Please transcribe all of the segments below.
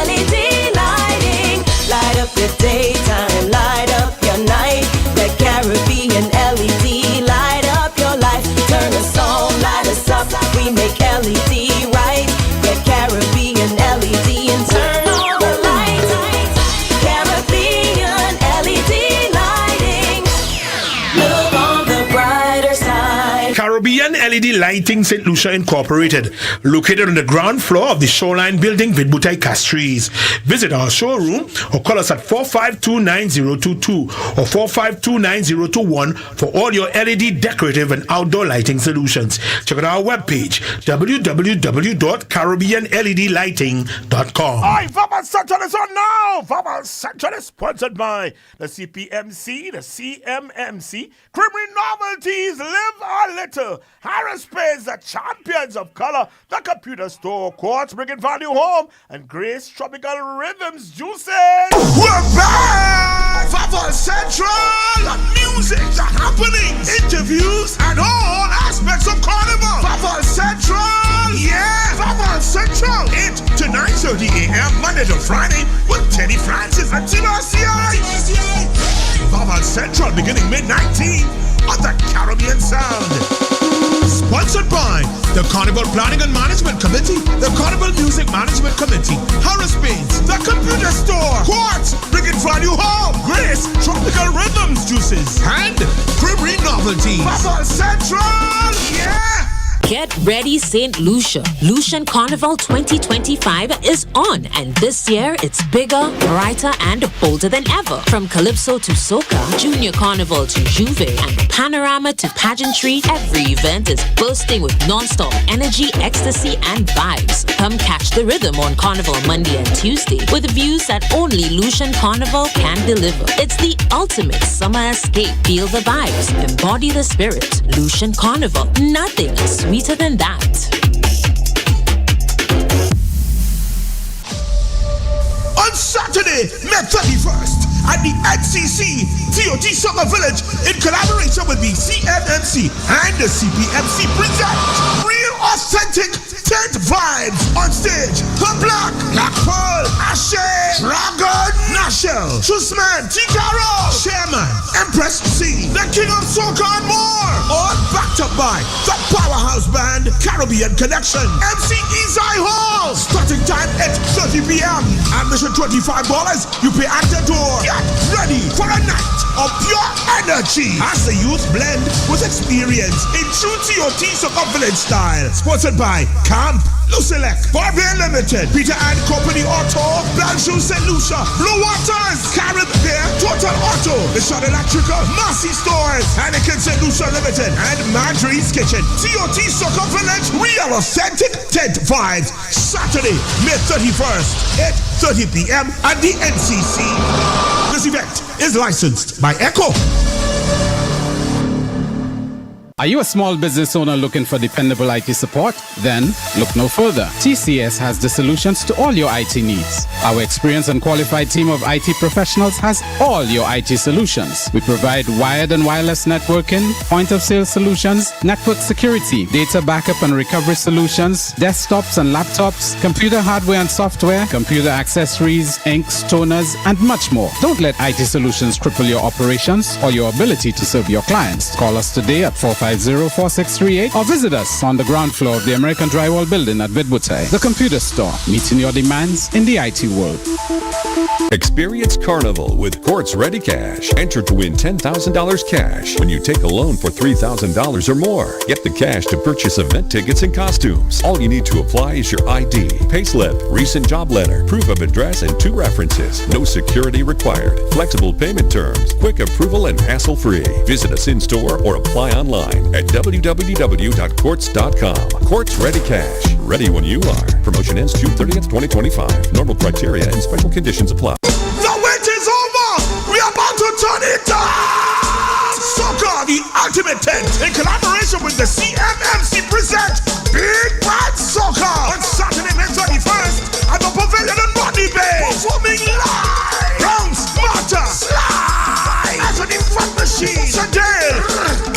LED lighting. Light up your daytime, light up your night. The Caribbean LED, light up your life. Turn us on, light us up, we make LED right. The Caribbean LED and turn on the lights. Caribbean LED lighting. Look on the brighter side. Caribbean LED Lighting St. Lucia Incorporated, located on the ground floor of the Shoreline Building, Vidbutai, Castries. Visit our showroom or call us at 452-9022 or 452-9021 for all your LED decorative and outdoor lighting solutions. Check out our webpage, www.caribbeanledlighting.com. Hi, Vaval Central is on now. Vaval Central is sponsored by the CPMC, the CMMC, Creamery Novelties, Live a Little, Harris Pays, the Champions of Color, the Computer Store, Quartz Bringing Value Home, and Grace Tropical Rhythms Juices. We're back! Vaval Central! Music, the happenings, interviews, and all aspects of Carnival. Vaval Central! Yeah! Vaval Central! 8 to 9:30 a.m. Monday to Friday with Teddy Francis and TRCI. Vaval Central beginning mid-19 on the Caribbean Sound. Sponsored by the Carnival Planning and Management Committee, the Carnival Music Management Committee, Harris Baines, the Computer Store, Quartz, Bringing Value Home, Grace, Tropical Rhythms Juices, and Creamery Novelties. Vaval Central, yeah! Get ready, St. Lucia. Lucian Carnival 2025 is on, and this year it's bigger, brighter, and bolder than ever. From Calypso to Soca, Junior Carnival to Juve, and Panorama to Pageantry, every event is bursting with non-stop energy, ecstasy, and vibes. Come catch the rhythm on Carnival Monday and Tuesday with views that only Lucian Carnival can deliver. It's the ultimate summer escape. Feel the vibes, embody the spirit. Lucian Carnival, nothing is sweeter than that. On Saturday, May 31st, at the NCC TOT Summer Village, in collaboration with the CMMC and the CPMC, present real authentic tent vibes on stage. The Black Pearl, Ashe, Dragon, Nashel, Chusman, Tikaro, Chairman, Empress C, the King of Soca and more. All backed up by the Powerhouse Band, Caribbean Connection, MC Izai Hall. Starting time at 30 p.m. Admission $25. You pay at the door. Get ready for a night of pure energy as the youth blend with experience in true TOT Soca Village style. Sponsored by Camp, Lucelec, Barbie Limited, Peter and Company Auto, Blanchou St. Lucia, Blue Waters, Caribbean, Total Auto, The Shot Electrical, Massey Stores, Anakin St. Lucia Limited, and Marjorie's Kitchen. TOT Soca Village, real authentic tent vibes. Saturday, May 31st, 8:30 p.m. at the NCC. This event is licensed by ECHO. Are you a small business owner looking for dependable IT support? Then look no further. TCS has the solutions to all your IT needs. Our experienced and qualified team of IT professionals has all your IT solutions. We provide wired and wireless networking, point of sale solutions, network security, data backup and recovery solutions, desktops and laptops, computer hardware and software, computer accessories, inks, toners, and much more. Don't let IT solutions cripple your operations or your ability to serve your clients. Call us today at 450-4638 or visit us on the ground floor of the American Drywall Building at Vidbutai. The Computer Store, meeting your demands in the IT world. Experience Carnival with Quartz Ready Cash. Enter to win $10,000 cash when you take a loan for $3,000 or more. Get the cash to purchase event tickets and costumes. All you need to apply is your ID, payslip, recent job letter, proof of address, and 2 references. No security required. Flexible payment terms, quick approval, and hassle-free. Visit us in-store or apply online at www.quartz.com. Quartz Ready Cash. Ready when you are. Promotion ends June 30th, 2025. Normal criteria and special conditions apply. The wait is over! We are about to turn it on! Soca, the ultimate tent, in collaboration with the CMMC, present Big Bad Soca on Saturday, May 31st at the Pavilion in Body Bay. Performing live! Bounce, Marta, Slide, Anthony Fat Machine, Sadale,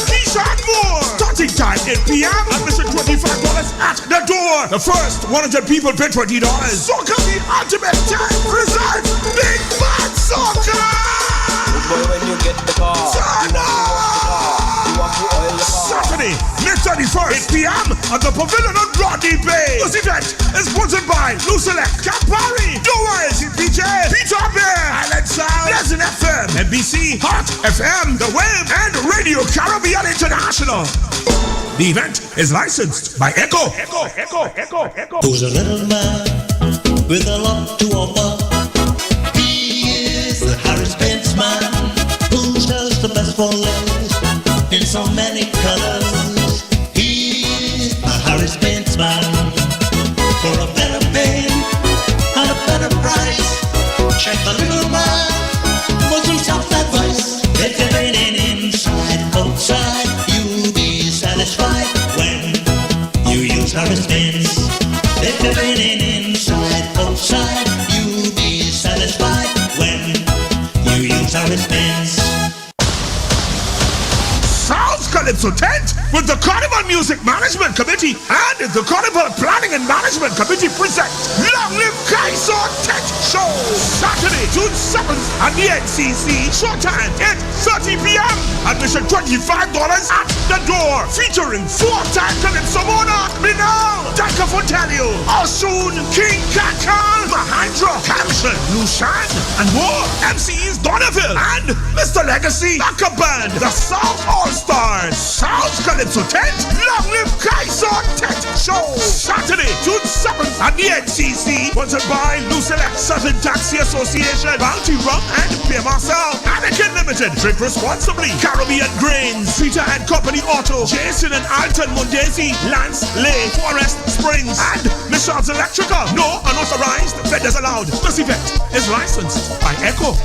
Keisha and more. Starting time 8 p.m. Admission $25 at the door. The first 100 people pay $20. Soca, the ultimate tent. at the Pavilion on Rodney Bay. This event is sponsored by Lucelect, Campari, Doers, DJ, Peter Bear, Island Sound, Pleasant FM, NBC, Hot FM, The Wave, and Radio Caribbean International. The event is licensed by Echo. Who's a little man with a lot to offer? He is the Harris-Benz man who sells the best for less in so many colors. He is a Harris-Benz man for a better pay and a better price. Check the little man for some soft advice. If you're raining inside, outside, you'll be satisfied when you use Harris-Benz. If you're raining inside, outside, you'll be satisfied when you use Harris-Benz. Sounds Calypso Tent with the Carnival Music Management Committee and the Carnival Planning and Management Committee present Long Live Kaiso Tent Show. Saturday, June 7th at the NCC. Showtime 8:30 p.m. Admission $25 at the door. Featuring 4-time Calypso monarch Minal, Danka Fontelio, Osun, King Kakal, Mahendra, Kamshan, Lushan, and more. MCs Donaville and Mr. Legacy, Backup Band, the South All-Stars. Sounds Calypso Tent, Long Live Kaiso Tent Show. Saturday, June 7th at the NCC. Sponsored by Lucelect, Southern Taxi Association, Bounty Rum, and Pierre Marcel. Anakin Limited. Drink responsibly. Caribbean Grains, Peter and Company Auto, Jason and Alton Mundesi, Lance, Lay, Forest Springs, and Michelle's Electrical. No unauthorized vendors allowed. This event is licensed by Echo.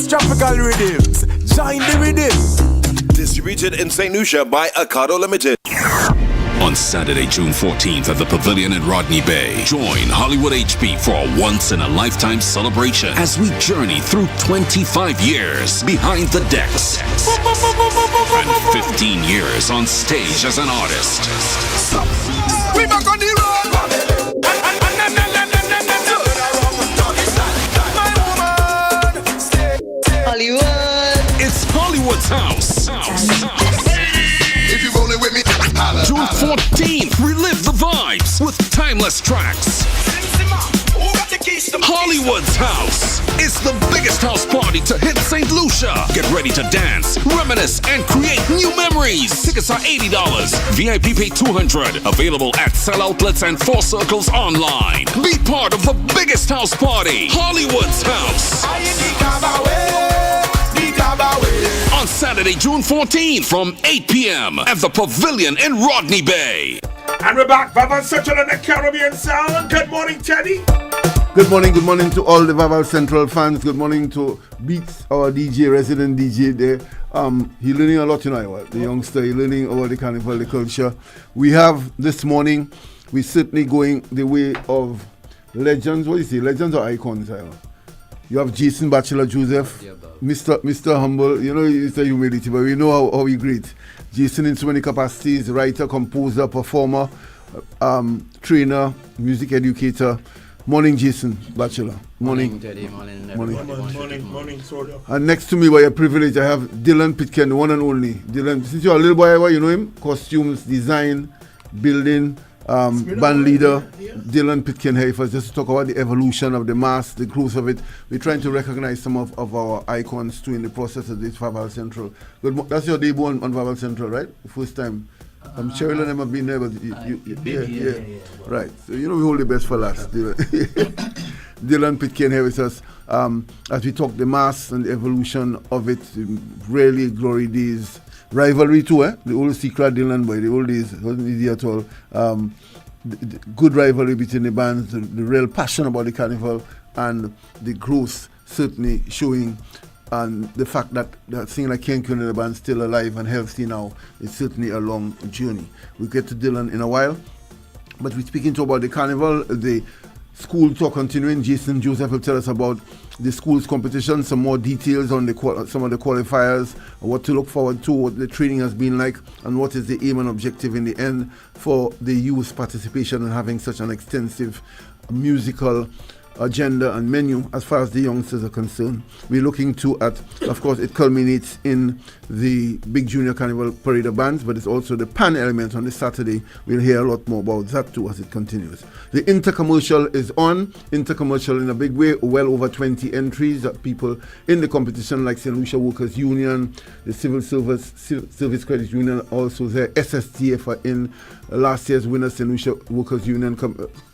Tropical rhythms, join the rhythm. Distributed in St. Lucia by Acado Limited. On Saturday, June 14th at the Pavilion in Rodney Bay, join Hollywood HP for a once-in-a-lifetime celebration as we journey through 25 years behind the decks and 15 years on stage as an artist. We back on the road. Hollywood. It's Hollywood's house. If you rolling with me, June 14th, relive the vibes with timeless tracks. Hollywood's house. It's the biggest house party to hit St. Lucia. Get ready to dance, reminisce, and create new memories. Tickets are $80. VIP pay $200. Available at Cell Outlets and Four Circles online. Be part of the biggest house party. Hollywood's house. On Saturday, June 14th from 8 p.m. at the Pavilion in Rodney Bay. And we're back, Vaval Central and the Caribbean Sound. Good morning, Teddy. Good morning to all the Vaval Central fans. Good morning to Beats, our DJ, resident DJ there. He's learning a lot tonight, the youngster. He's learning about the carnival, the culture. We have this morning, we're certainly going the way of legends. What do you say, legends or icons? You have Jason Bachelor Joseph, Mr. Humble. You know, it's a humility, but we know how he great. Jason in so many capacities: writer, composer, performer, trainer, music educator. Morning, Jason Bachelor. Morning, Teddy. Morning. Soda. And next to me, by a privilege, I have Dylan Pitkin, the one and only. Dylan, since you're a little boy, you know him? Costumes, design, building, band leader. Dylan Pitkin here for us just to talk about the evolution of the mass, the growth of it. We're trying to recognize some of our icons too in the process of this Vaval Central. That's your debut on Vaval Central, right? The first time. Cheryl and them have been there, but yeah. Right. So you know we hold the best for last. Dylan Pitkin here with us as we talk the mass and the evolution of it. Really glory days, rivalry too. The old secret Dylan boy. The old days wasn't easy at all. The good rivalry between the bands, the real passion about the carnival, and the growth certainly showing. And the fact that thing like Ken Kun and the band still alive and healthy now is certainly a long journey. We'll get to Dylan in a while. But we're speaking to about the carnival, the school tour continuing. Jason Joseph will tell us about the school's competition, some more details on some of the qualifiers, what to look forward to, what the training has been like, and what is the aim and objective in the end for the youth participation and having such an extensive musical agenda and menu as far as the youngsters are concerned. We're looking of course, it culminates in the Big Junior Carnival Parade of Bands, but it's also the Pan element on this Saturday. We'll hear a lot more about that too as it continues. The Intercommercial is on. Intercommercial in a big way, well over 20 entries that people in the competition like St. Lucia Workers Union, the Civil Service Credit Union, also there. SSTF are in. Last year's winner, St. Lucia Workers Union,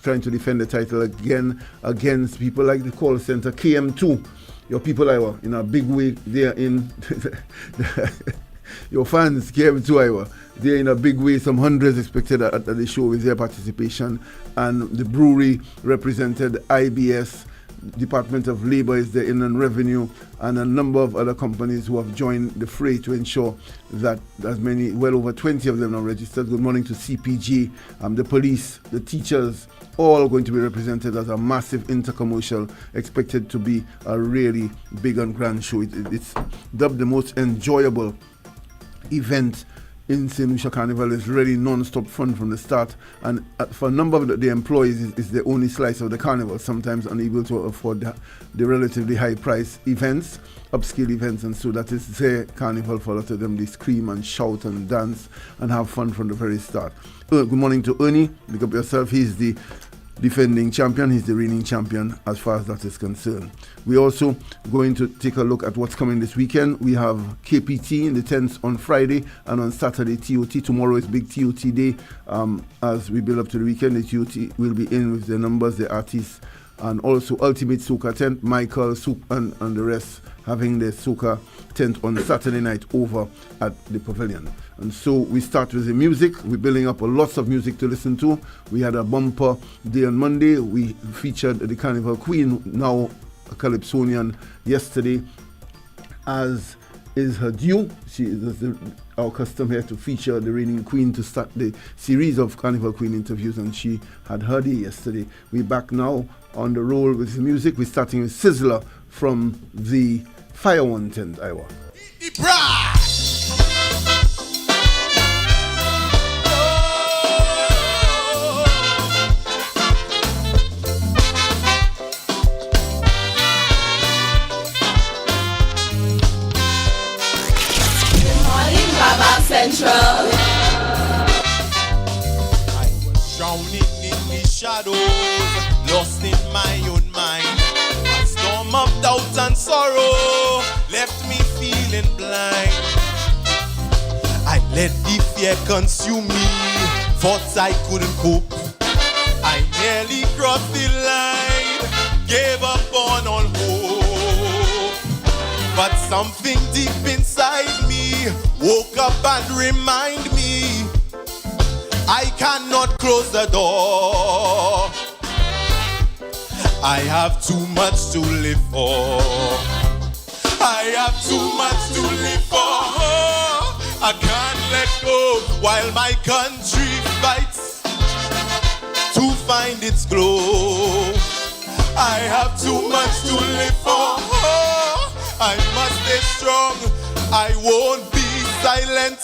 trying to defend the title again against people like the call center KM2. Your people, Iowa, in a big way, they are in. Your fans, KM2 Iowa, they're in a big way. Some hundreds expected at the show with their participation. And the brewery represented IBS, Department of Labor is there, Inland Revenue, and a number of other companies who have joined the fray to ensure that as many, well over 20 of them are registered. Good morning to CPG, the police, the teachers, all going to be represented as a massive intercommercial, expected to be a really big and grand show. It's dubbed the most enjoyable event in St. Lucia Carnival. Is really non-stop fun from the start, and for a number of the employees it's the only slice of the carnival, sometimes unable to afford the relatively high price events, upscale events, and so that is their carnival. For a lot of them, they scream and shout and dance and have fun from the very start. Good morning to Ernie. Pick up yourself. He's the defending champion. He's the reigning champion as far as that is concerned. We're also going to take a look at what's coming this weekend. We have KPT in the tents on Friday, and on Saturday TOT. Tomorrow is big TOT day. As we build up to the weekend, the TOT will be in with the numbers, the artists, and also Ultimate Soca tent, Michael, Soup, and the rest having the soca tent on Saturday night over at the pavilion. And so we start with the music. We're building up lots of music to listen to. We had a bumper day on Monday. We featured the Carnival Queen, now a Calypsonian, yesterday, as is her due. She is our custom here to feature the reigning queen to start the series of Carnival Queen interviews, and she had her day yesterday. We're back now on the roll with the music. We're starting with Sizzler from the Fire One tent, Iowa. Vaval Central. I was drowning in the shadows, lost in my own mind. A storm of doubt and sorrow left me feeling blind. I let the fear consume me, thought I couldn't cope. I nearly crossed the line, gave up on all hope. But something deep inside me woke up and remind me I cannot close the door. I have too much to live for. I have too much to live for. I can't let go while my country fights to find its glow. I have too much to live for. I must stay strong. I won't be silent.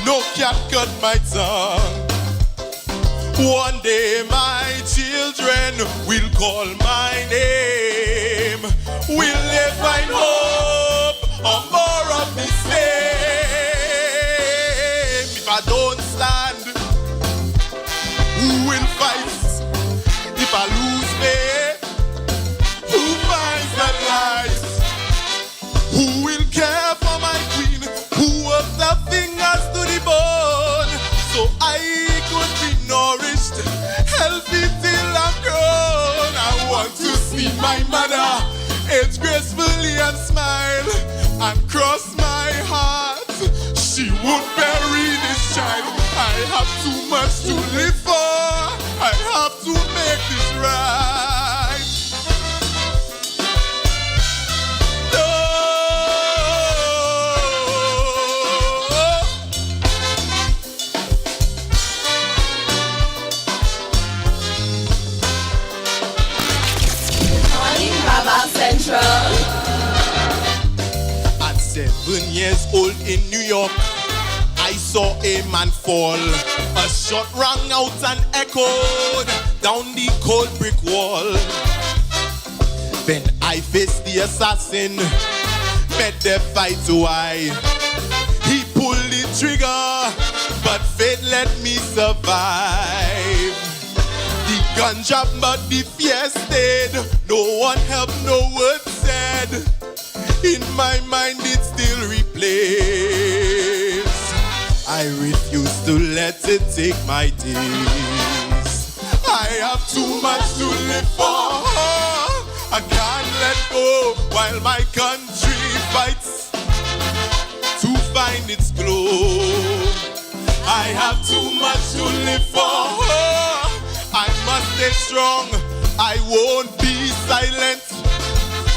No cat cut my tongue. One day my children will call my name. Will they find hope or more of the same? If I don't stand, who will fight? If I lose faith, who finds the light? Who will care for my queen? Who works the fingers to the bone? So I could be nourished, healthy till I'm grown. I want to see my mother age gracefully and smile, and cross my heart she would bury this child. I have too much to live for. I have to make this right. years old in New York, I saw a man fall. A shot rang out and echoed down the cold brick wall. Then I faced the assassin, met the fight why. He pulled the trigger, but fate let me survive. The gun dropped, but the fear stayed. No one helped, no word said. In my mind it still replays. I refuse to let it take my days. I have too much to live for. I can't let go while my country fights to find its glow. I have too much to live for. I must stay strong. I won't be silent.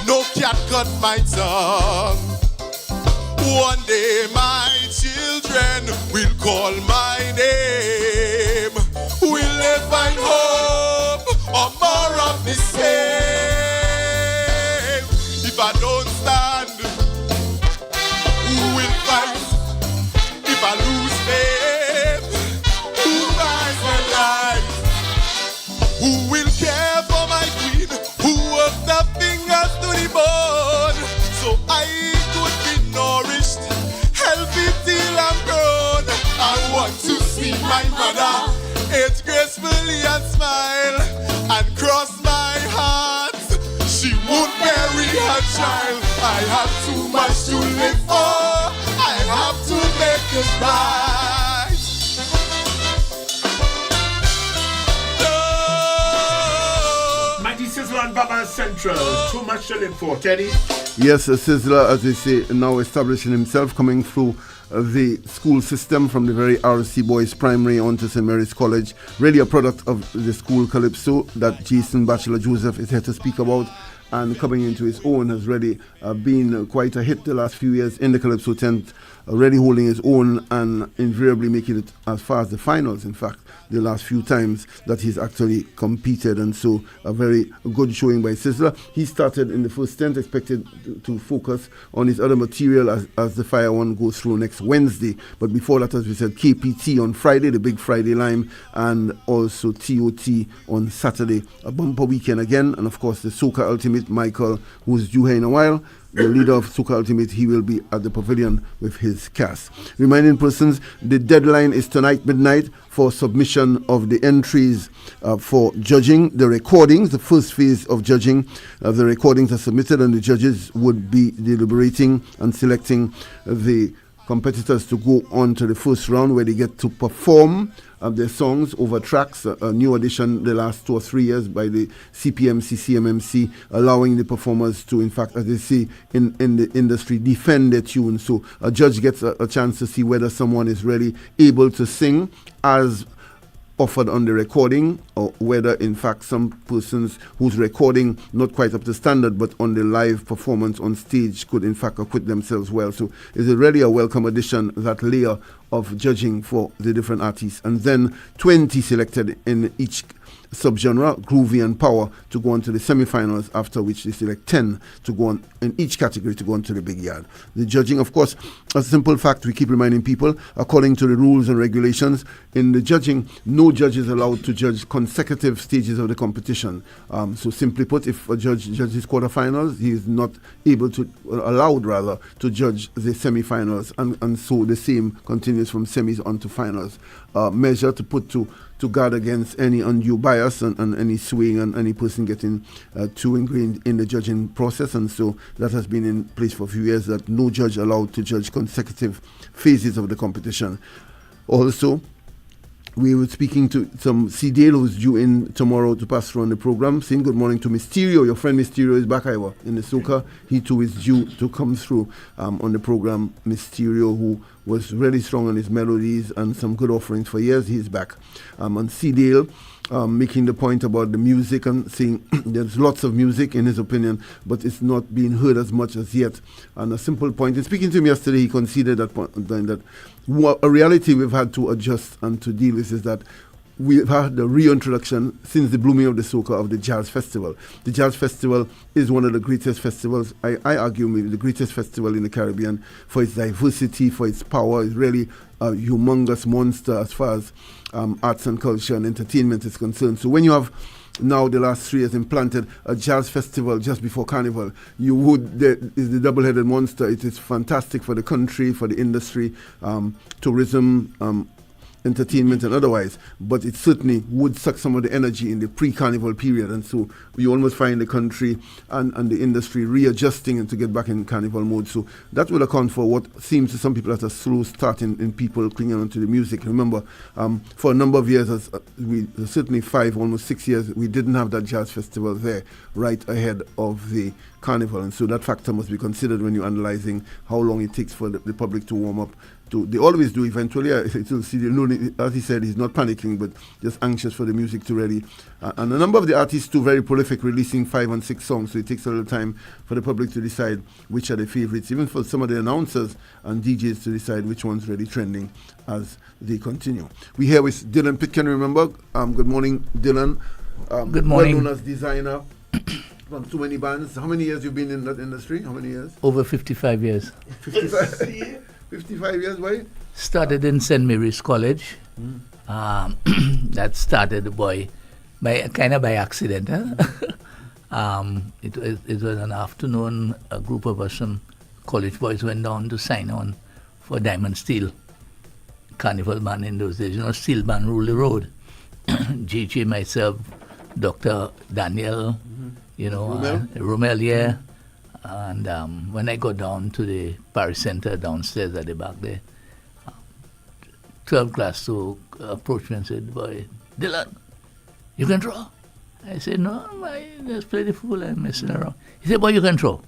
No cat cut my tongue. One day my children will call my name. Will they find hope or more of the same? If I don't stand, who will fight? If I lose faith, who buys my life? Who will care for my queen? Who works the fingers to the bone? So I could be nourished, healthy till I'm grown. I want to see my mother age gracefully and smile and cross my heart. She won't bury her child. I have too much to live for. I have to make it right. Mighty Sizzler and Vaval Central. Too much to live for, Teddy. Yes, Sizzler, as they say, now establishing himself, coming through the school system from the very RC Boys Primary on to St. Mary's College. Really a product of the school Calypso that Jason Bachelor Joseph is here to speak about, and coming into his own has really been quite a hit the last few years in the Calypso tent, already holding his own and invariably making it as far as the finals, in fact, the last few times that he's actually competed, and so a very good showing by Sizzler. He started in the first tent, expected to focus on his other material as the Fire One goes through next Wednesday. But before that, as we said, KPT on Friday, the Big Friday Lime, and also TOT on Saturday. A bumper weekend again, and of course the Soca Ultimate, Michael, who's due here in a while. The leader of Soca Ultimate, he will be at the pavilion with his cast. Reminding persons, the deadline is tonight midnight for submission of the entries for judging the recordings. The first phase of judging, the recordings are submitted, and the judges would be deliberating and selecting the competitors to go on to the first round, where they get to perform their songs over tracks, a new addition the last 2 or 3 years by the CPMC, CMMC, allowing the performers to, in fact, as they say in the industry, defend their tunes. So a judge gets a chance to see whether someone is really able to sing as offered on the recording, or whether in fact some persons whose recording not quite up to standard, but on the live performance on stage could in fact acquit themselves well. So it's really a welcome addition, that layer of judging for the different artists. And then 20 selected in each subgenre, groovy and power, to go on to the semi-finals, after which they select 10 to go on in each category to go on to the big yard. The judging, of course, a simple fact we keep reminding people, according to the rules and regulations, in the judging, no judge is allowed to judge consecutive stages of the competition. So simply put, if a judge judges quarterfinals, he is not allowed to judge the semi-finals, and so the same continues from semis on to finals. Measure to put to guard against any undue bias and any swaying and any person getting too ingrained in the judging process. And so that has been in place for a few years, that no judge allowed to judge consecutive phases of the competition. Also, we were speaking to some C-Dale who's due in tomorrow to pass through on the program, saying good morning to Mysterio. Your friend Mysterio is back, Iowa, in the soca. He too is due to come through on the program. Mysterio, who was really strong on his melodies and some good offerings for years, he's back. On C-Dale, making the point about the music and saying there's lots of music in his opinion, but it's not being heard as much as yet. And a simple point, in speaking to him yesterday, he conceded that a reality we've had to adjust and to deal with is that we've had the reintroduction since the blooming of the soca of the Jazz Festival. The Jazz Festival is one of the greatest festivals, I argue maybe the greatest festival in the Caribbean for its diversity, for its power. It's really a humongous monster as far as arts and culture and entertainment is concerned. So when you have now the last 3 years implanted a jazz festival just before Carnival, there is the double-headed monster. It is fantastic for the country, for the industry, tourism, entertainment and otherwise, but it certainly would suck some of the energy in the pre-Carnival period, and so you almost find the country and the industry readjusting and to get back in Carnival mode. So that will account for what seems to some people as a slow start in people clinging on to the music. Remember, for a number of years, certainly 5, almost 6 years, we didn't have that jazz festival there right ahead of the Carnival, and so that factor must be considered when you're analyzing how long it takes for the public to warm up. They always do eventually. As he said, he's not panicking, but just anxious for the music to ready. And a number of the artists too very prolific, releasing 5 and 6 songs, so it takes a little time for the public to decide which are the favorites, even for some of the announcers and DJs to decide which one's really trending as they continue. We're here with Dylan Pitkin, remember. Good morning, Dylan. Good morning. Well known as designer from so many bands. How many years you've been in that industry? How many years? Over 55 years. 55? 55 years, why? Started in St. Mary's College. That started by accident. It was an afternoon. A group of us, some college boys, went down to sign on for Diamond Steel Carnival band in those days. Steel band ruled the road. JJ, myself, Dr. Daniel, Romel, yeah. And when I go down to the Paris Center downstairs at the back there, 12 class 2 approached me and said, "Boy, Dylan, you can draw?" I said, "No, I just play the fool and messing around." He said, "Boy, you can draw.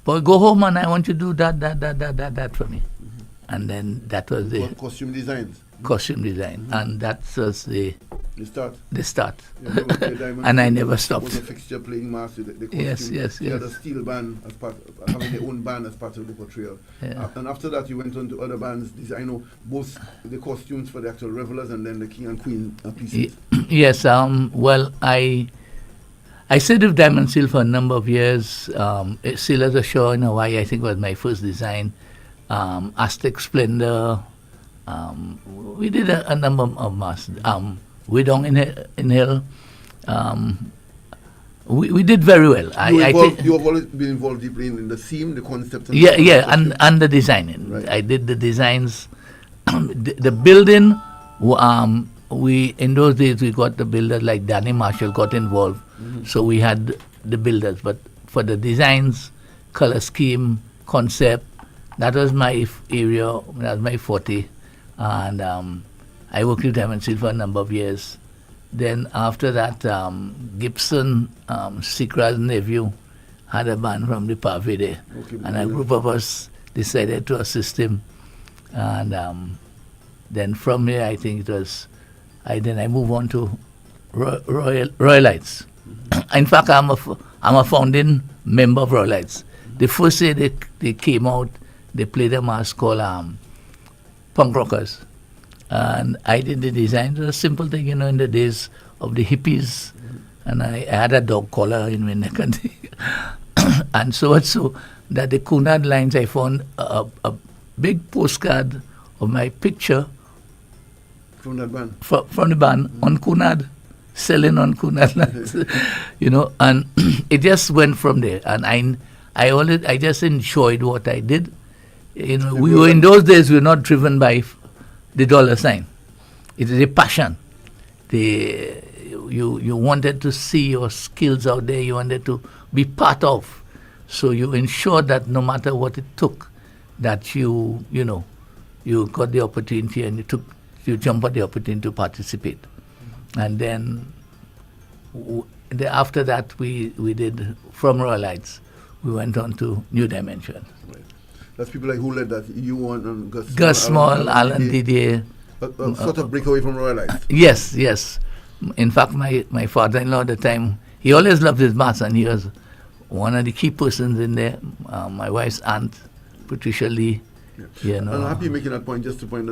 Boy, go home and I want you to do that for me." And then that was the costume designs. Costume design, and that was the start. Yeah, and I never stopped. Was a fixture playing mass with the costume. Yes. You had a steel band as part, having their own band as part of the portrayal. Yeah. And after that, you went on to other bands. I know both the costumes for the actual revelers and then the King and Queen pieces. Yes. Well, I stayed with Diamond Steel for a number of years. Still as a show in Hawaii, I think was my first design. Aztec Splendor. We did a number of masks. We down in Hill. We did very well. You have always been involved deeply in the theme, the concept. And the designing. Right. I did the designs. The building. We in those days we got the builders like Danny Marshall got involved. Mm-hmm. So we had the builders, but for the designs, color scheme, concept, that was my area. That was my forte. And I worked with Diamond Steel for a number of years. Then after that, Gibson, Sikra's nephew, had a band from the Pave there. Okay, and a group of us decided to assist him. And then from here, I think it was, I moved on to Royalites. In fact, I'm a founding member of Royalites. The first year they came out, they played a mask called Punk Rockers. And I did the design. It was a simple thing, in the days of the hippies. And I had a dog collar in my neck. And so that the Cunard lines, I found a big postcard of my picture. From that band? From the band, on Cunard, selling on Cunard lines. And it just went from there. And I just enjoyed what I did. We were in those days, we were not driven by the dollar sign. It is a passion. You wanted to see your skills out there. You wanted to be part of. So you ensured that no matter what it took, that you got the opportunity and you jumped at the opportunity to participate. And then after that, we did from Royalites. We went on to New Dimension. Right. That's people like who led that? You and Gus Small, Alan Didier. Sort of break away from Royalites. Yes. In fact, my father-in-law at the time, he always loved his maths, and he was one of the key persons in there. My wife's aunt, Patricia Lee, You know. And I'm happy making that point, just to point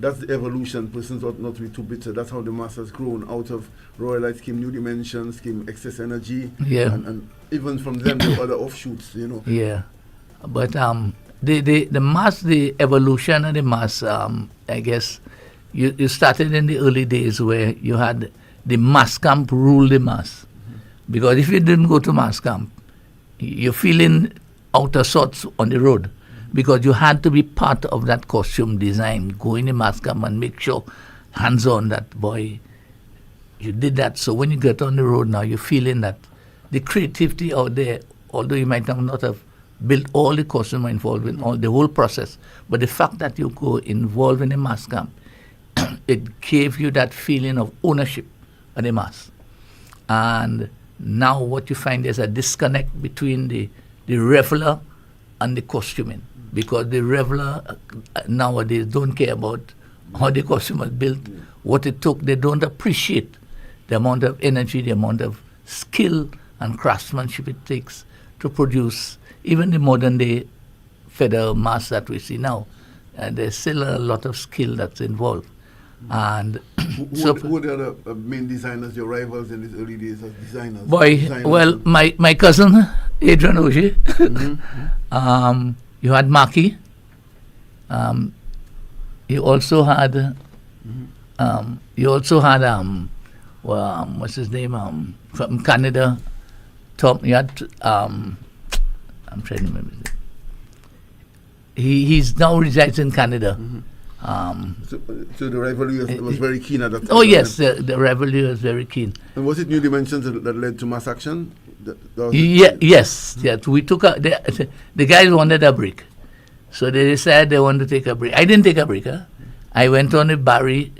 that's the evolution. Persons ought not to be too bitter. That's how the mass has grown out of Royalite Scheme New Dimensions, Scheme Excess Energy, and even from them the other offshoots, you know. Yeah, but the mass, the evolution of the mass, I guess you started in the early days where you had the mass camp rule the mass, because if you didn't go to mass camp, you're feeling out of sorts on the road, because you had to be part of that costume design, go in the mass camp and make sure hands-on that, boy, you did that. So when you get on the road now, you're feeling that the creativity out there, although you might not have built all the costume involved in all the whole process, but the fact that you go involved in a mass camp, it gave you that feeling of ownership of the mass. And now what you find is a disconnect between the reveler and the costuming, because the reveler nowadays don't care about how the costume was built, what it took. They don't appreciate the amount of energy, the amount of skill and craftsmanship it takes to produce even the modern day feather mask that we see now. There's still a lot of skill that's involved. And who were the other main designers, your rivals in these early days as designers? Well, my cousin Adrian Oje. You had Maki. You also had what's his name, from Canada. Tom. You had I'm trying to remember. He's now resides in Canada. So the rivalry was very keen at that time. Oh yes, the rivalry was very keen. And was it New Dimensions that led to mass action? Yes. We took the guys wanted a break, so they decided they wanted to take a break. I didn't take a break. I went on with Barry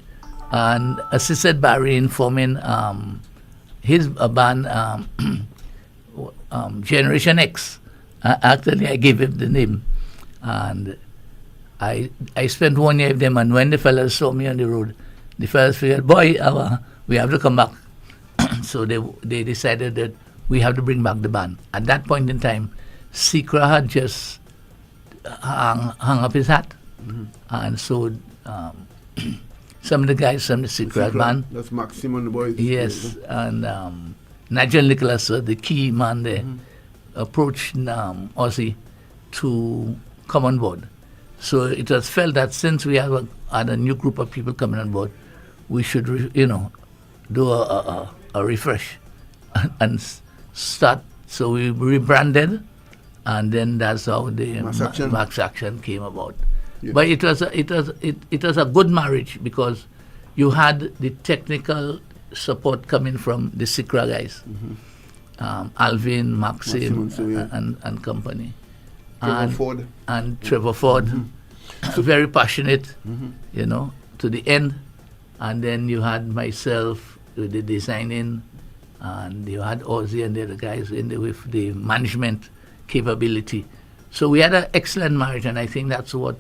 and assisted Barry in forming his band, Generation X. Actually, I gave him the name, and I spent 1 year with them. And when the fellas saw me on the road, the fellas figured, boy, we have to come back. So they decided that we have to bring back the band. At that point in time, Sikra had just hung up his hat, and so some of the guys from the Sikra band. That's Maxim and the boys. Yes, and Nigel Nicholas, the key man there, approached Ozzy to come on board. So it was felt that since we had a new group of people coming on board, we should, do a refresh and start. So we rebranded, and then that's how the Max Action came about. Yeah. But it was a good marriage, because you had the technical support coming from the Sikra guys, Alvin, Maxim, and company. Trevor Ford, very passionate, to the end. And then you had myself with the designing, and you had Ozzy and the other guys with the management capability. So we had an excellent marriage, and I think that's what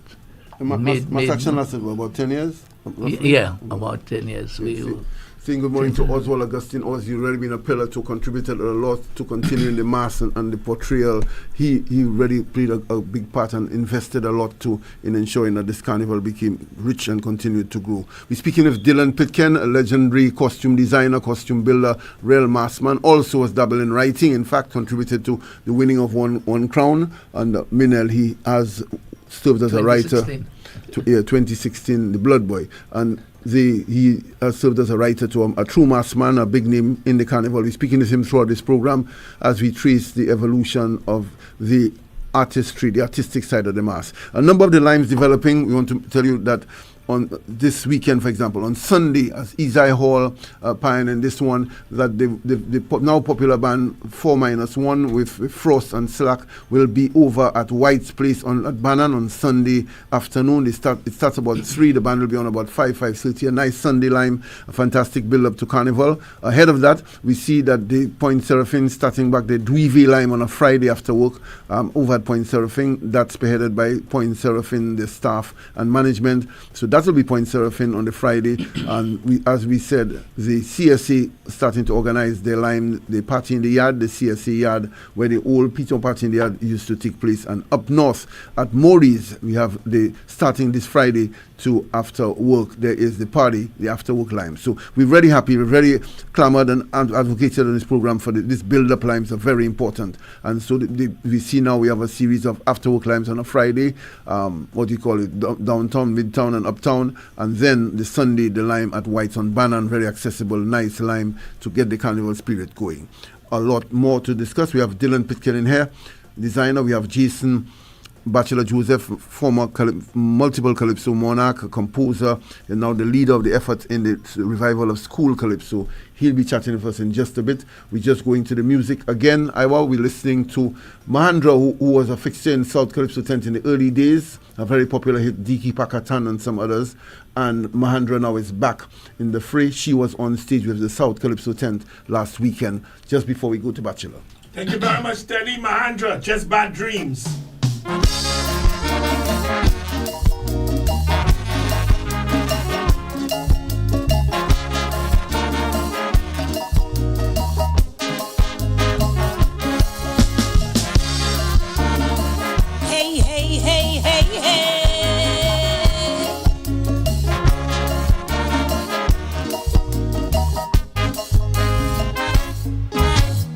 Mass Action lasted about 10 years? Yeah, about 10 years. Saying good morning to Oswald Augustine. Oz, you've really been a pillar to contributed a lot to continuing the mass and the portrayal. He really played a big part and invested a lot in ensuring that this carnival became rich and continued to grow. We're speaking of Dylan Pitkin, a legendary costume designer, costume builder, real mass man. Also was dabbled in writing. In fact, contributed to the winning of one crown. And Minel, he has served as a writer. 2016, the Blood Boy. And he has served as a writer to a true mass man, a big name in the carnival. We're speaking to him throughout this program as we trace the evolution of the artistry, the artistic side of the mass. A number of the lines developing. We want to tell you that on this weekend, for example, on Sunday, as Izai Hall pioneering this one, that the now popular band 4-1 with Frost and Slack will be over at White's Place at Bannon on Sunday afternoon. It starts about 3. The band will be on about 5:30. A nice Sunday line, a fantastic build-up to Carnival. Ahead of that, we see that the Point Seraphim starting back the Dweevy Lime on a Friday after work over at Point Seraphim. That's spearheaded by Point Seraphim, the staff and management. So that will be Point Seraphine on the Friday. And as we said, the CSA starting to organize their party in the yard, the CSA yard, where the old Peter party in the yard used to take place. And up north at Maury's, we have starting this Friday to after work. There is the party, the after work lime. So we're very happy, we're very clamored and advocated on this program for this build-up limes are very important. And so we see now we have a series of after work limes on a Friday, what do you call it, downtown, midtown and uptown, and then the Sunday the lime at White's on Bannon, very accessible, nice lime to get the carnival spirit going. A lot more to discuss. We have Dylan Pitkin in here, designer. We have Jason Bachelor Joseph, former multiple Calypso monarch, composer, and now the leader of the effort in the revival of school Calypso. He'll be chatting with us in just a bit. We're just going to the music again. We're listening to Mahandra, who was a fixture in South Calypso tent in the early days, a very popular hit, Diki Pakatan and some others. And Mahandra now is back in the fray. She was on stage with the South Calypso tent last weekend, just before we go to Bachelor. Thank you very much, Teddy. Mahandra, Just Bad Dreams. Hey, hey, hey, hey, hey.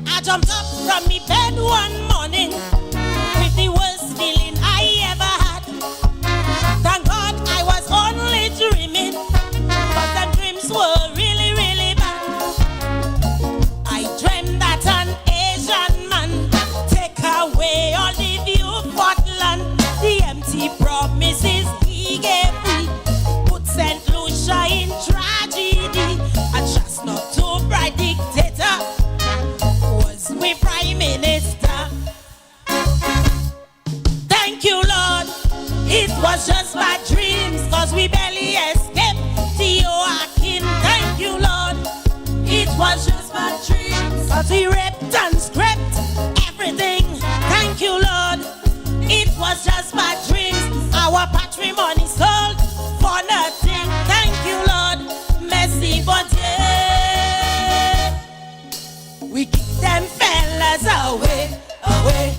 I jumped up from me bed one morning with the worst feeling I ever had. Thank God I was only dreaming, but the dreams were really, really bad. I dreamt that an Asian man take away all the view Portland, the empty promises he gave me, put St. Lucia in tragedy, and just not too bright dictator was we prime minister. Thank you, Lord, it was just bad dreams, cause we barely escaped the Joaquin. Thank you, Lord, it was just bad dreams, cause we raped and scraped everything. Thank you, Lord, it was just bad dreams. Our patrimony sold for nothing. Thank you, Lord, mercy, but yeah, we keep them fellas away, away.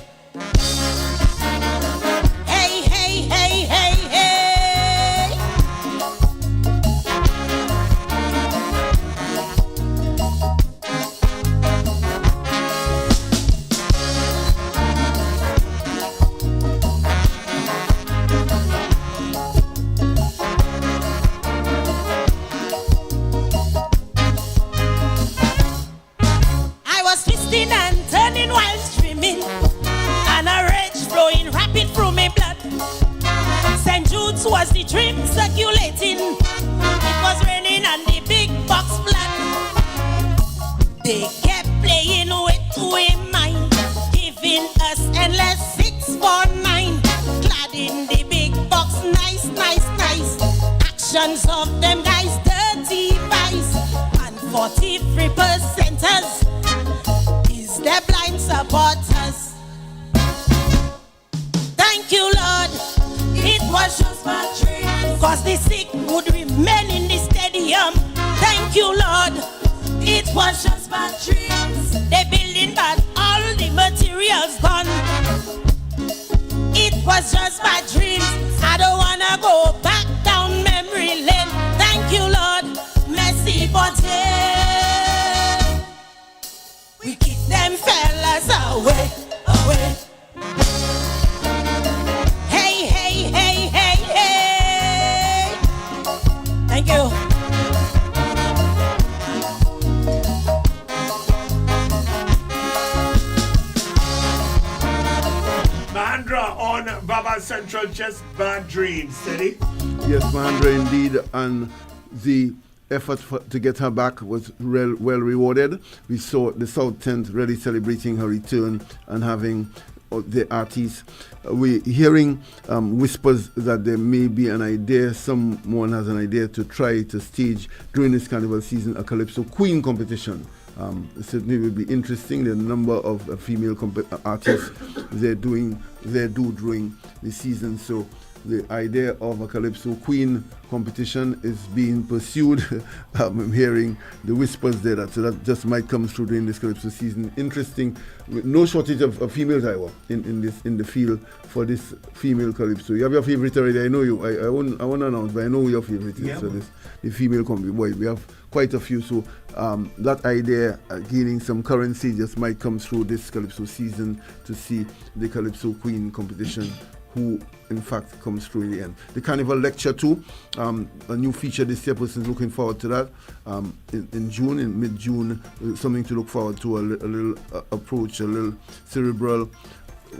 Hey, hey, hey, hey, hey. I was twisting and turning while streaming, and a rage flowing rapid through my blood. St. Jude's was the dream circulating. It was raining and the big box flood. They kept playing with our mind, giving us endless 649, clad in the big box, nice, nice, nice. Actions of them guys, dirty vice, and 43%ers is their blind supporters. Thank you, Lord, it was just my dream, cause the sick would remain in the stadium. Thank you, Lord, it was just my dreams. They building but all the materials gone. It was just my dreams. I don't wanna go back down memory lane. Thank you, Lord, mercy, but yeah, we keep them fellas away, away. Hey, hey, hey, hey, hey. Thank you. Mahandra on Vaval Central, Just Bad Dreams. Steady. Yes, Mahandra, indeed, and the effort to get her back was well rewarded. We saw the South Tent really celebrating her return and having the artists. We're hearing whispers that there may be an idea, someone has an idea to try to stage during this carnival season a Calypso Queen competition. It certainly will be interesting. The number of female artists they do during the season. So the idea of a Calypso Queen competition is being pursued. I'm hearing the whispers there, so that just might come through during this Calypso season. Interesting, with no shortage of females, in the field for this female Calypso. You have your favorite already. I know you. I won't announce, but I know who your favorite is. So the female company. Boy, we have quite a few. So that idea gaining some currency just might come through this Calypso season to see the Calypso Queen competition, who in fact comes through in the end. The Carnival Lecture too, a new feature this year. Person's looking forward to that. In June, in mid-June, something to look forward to. A little approach, a little cerebral,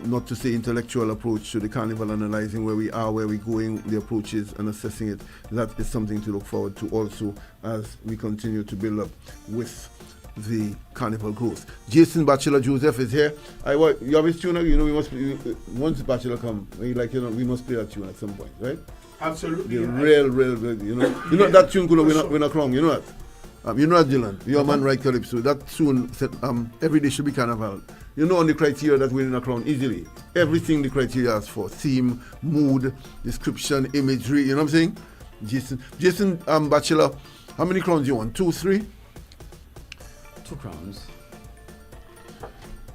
not to say intellectual approach to the carnival, analyzing where we are, where we're going, the approaches, and assessing it. That is something to look forward to also as we continue to build up with the carnival growth. Jason Bachelor Joseph is here. You have his tune, we must once Bachelor come, we must play that tune at some point, right? Absolutely. The real, that tune could win a crown, you know that? You know that, Dylan? You're a man right Calypso. That tune said every day should be carnival. You know on the criteria that winning a crown easily. Everything the criteria asks for. Theme, mood, description, imagery, you know what I'm saying? Jason Bachelor, how many crowns you want? 2, 3? 2 crowns.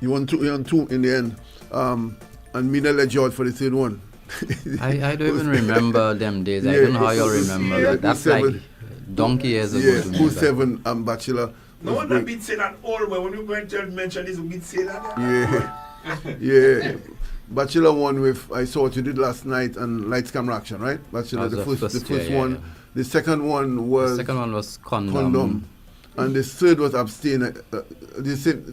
You want two in the end. And Mina led George for the third one. I don't even remember them days. I don't know how you remember that. That's like donkey years ago to me. Who's 7 Bachelor. No one that beat say that all way. When you going to mention this, we say that. Yeah. Bachelor won with, I saw what you did last night, and Lights Camera Action, right? Bachelor, the first one. Yeah. The second one was Condom. And the third was Abstain.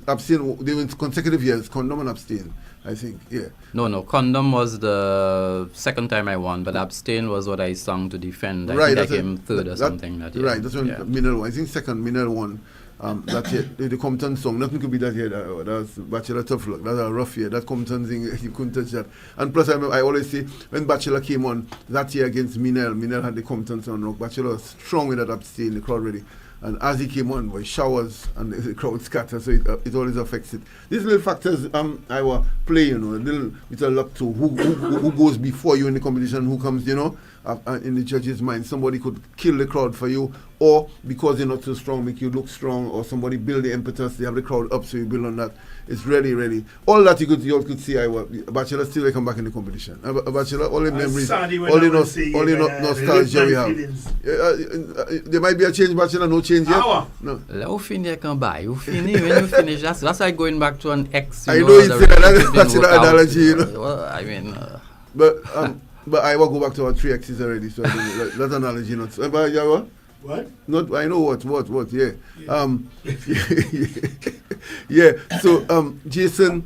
Abstain, they went consecutive years, Condom and Abstain, I think, yeah. No, Condom was the second time I won, but Abstain was what I sung to defend. I think I came third or something that year. Right, that's when Minel won. I think second, Minel won. That year, the Compton song, nothing could be that year. That was Bachelor Tough Luck. That's a rough year. That Compton thing, you couldn't touch that. And plus, I always say, when Bachelor came on that year against Minel had the Compton song rock. Bachelor was strong with that Abstain, the crowd ready. And as he came on, boy, showers and the crowd scattered, so it always affects it. These little factors I will play, a little bit of luck to who goes before you in the competition, who comes, in the judge's mind. Somebody could kill the crowd for you, or because you're not so strong, make you look strong, or somebody build the impetus, they have the crowd up, so you build on that. It's really, all that you all could see. Bachelor still come back in the competition. Bachelor, all the memories, all the nostalgia we have. There might be a change, Bachelor, no change yet. No. How finish can buy? When you finish, that's like going back to an ex. I know it's that Bachelor analogy, Well, I mean, but I will go back to our 3 X's already, so that analogy not. But what? Not, I know what, yeah. Yeah, so Jason,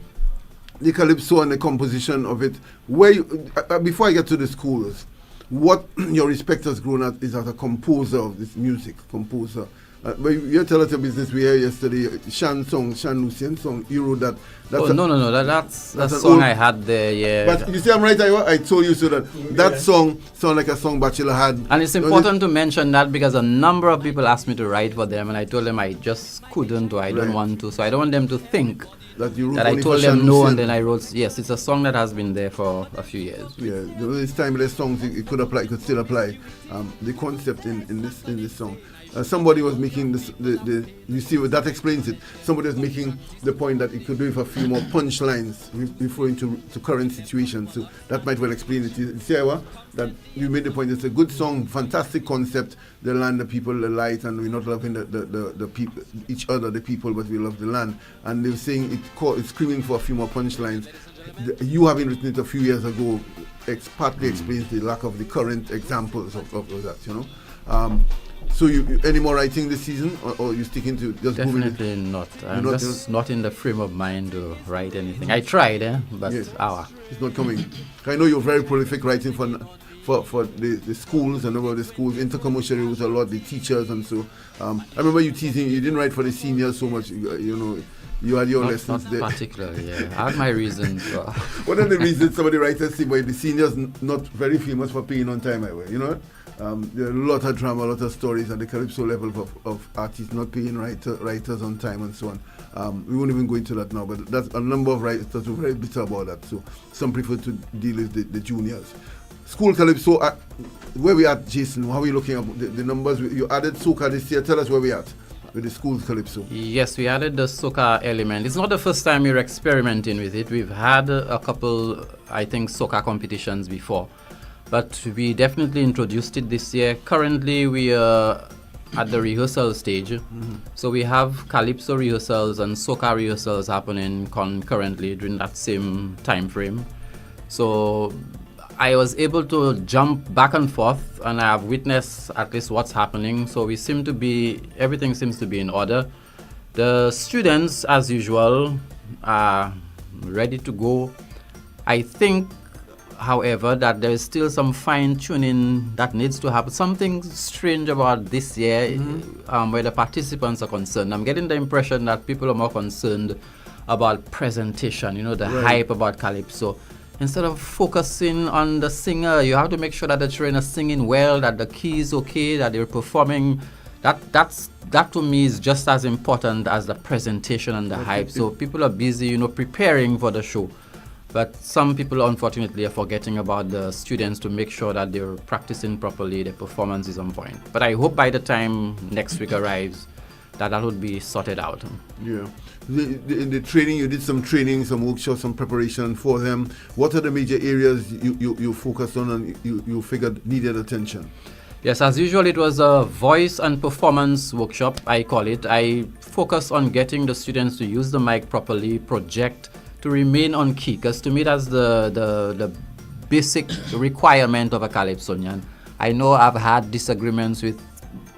the Calypso and the composition of it, where you, before I get to the schools, what your respect has grown at is as a composer of this music, composer. But you tell us a business we heard yesterday, Shan Lucien song, you wrote that. That's a song I had there, yeah. But you see, I'm right, I told you so that song sound like a song Bachelor had. And it's important to mention that because a number of people asked me to write for them, and I told them I just couldn't, or I don't want to. So I don't want them to think that I told them no, and then I wrote, yes, it's a song that has been there for a few years. Yeah, these timeless songs, it could still apply. The concept in this song. Somebody was making this, you see, that explains it. Somebody was making the point that it could do with a few more punchlines referring to current situations. So that might well explain it. You see, that you made the point. It's a good song, fantastic concept. The land, the people, the light, and we're not loving the people, each other, the people, but we love the land. And they're saying it's screaming for a few more punchlines. You having written it a few years ago partly explains the lack of the current examples of that, So you any more writing this season, or you sticking to just Definitely not. I'm just not in the frame of mind to write anything. I tried, but it's not coming. I know you're very prolific writing for the schools and over the schools, intercommercial rules a lot, the teachers, and so. I remember you teasing. You didn't write for the seniors so much. You had your lessons not there. Particularly, yeah. I had my reasons. One of the reasons some of the writers say, but the seniors not very famous for paying on time, there are a lot of drama, a lot of stories at the Calypso level of artists not paying writers on time and so on. We won't even go into that now, but that's a number of writers who are very bitter about that. So some prefer to deal with the juniors. School Calypso, where we at, Jason? How are we looking at the numbers? You added soca this year. Tell us where we at with the School Calypso. Yes, we added the soca element. It's not the first time we're experimenting with it. We've had a couple, I think, soca competitions before. But we definitely introduced it this year. Currently, we are at the rehearsal stage. So we have Calypso rehearsals and soca rehearsals happening concurrently during that same time frame. So I was able to jump back and forth, and I have witnessed at least what's happening. So everything seems to be in order. The students, as usual, are ready to go. I think, however, that there is still some fine-tuning that needs to happen. Something strange about this year, where the participants are concerned. I'm getting the impression that people are more concerned about presentation, the hype about Calypso. Instead of focusing on the singer, you have to make sure that the children are singing well, that the key is okay, that they're performing. That to me is just as important as the presentation and the hype. So people are busy, preparing for the show. But some people, unfortunately, are forgetting about the students to make sure that they're practicing properly, their performance is on point. But I hope by the time next week arrives, that would be sorted out. Yeah. In the training, you did some training, some workshops, some preparation for them. What are the major areas you focused on and you figured needed attention? Yes, as usual, it was a voice and performance workshop, I call it. I focus on getting the students to use the mic properly, project, to remain on key, because to me that's the basic requirement of a calypsonian. I know I've had disagreements with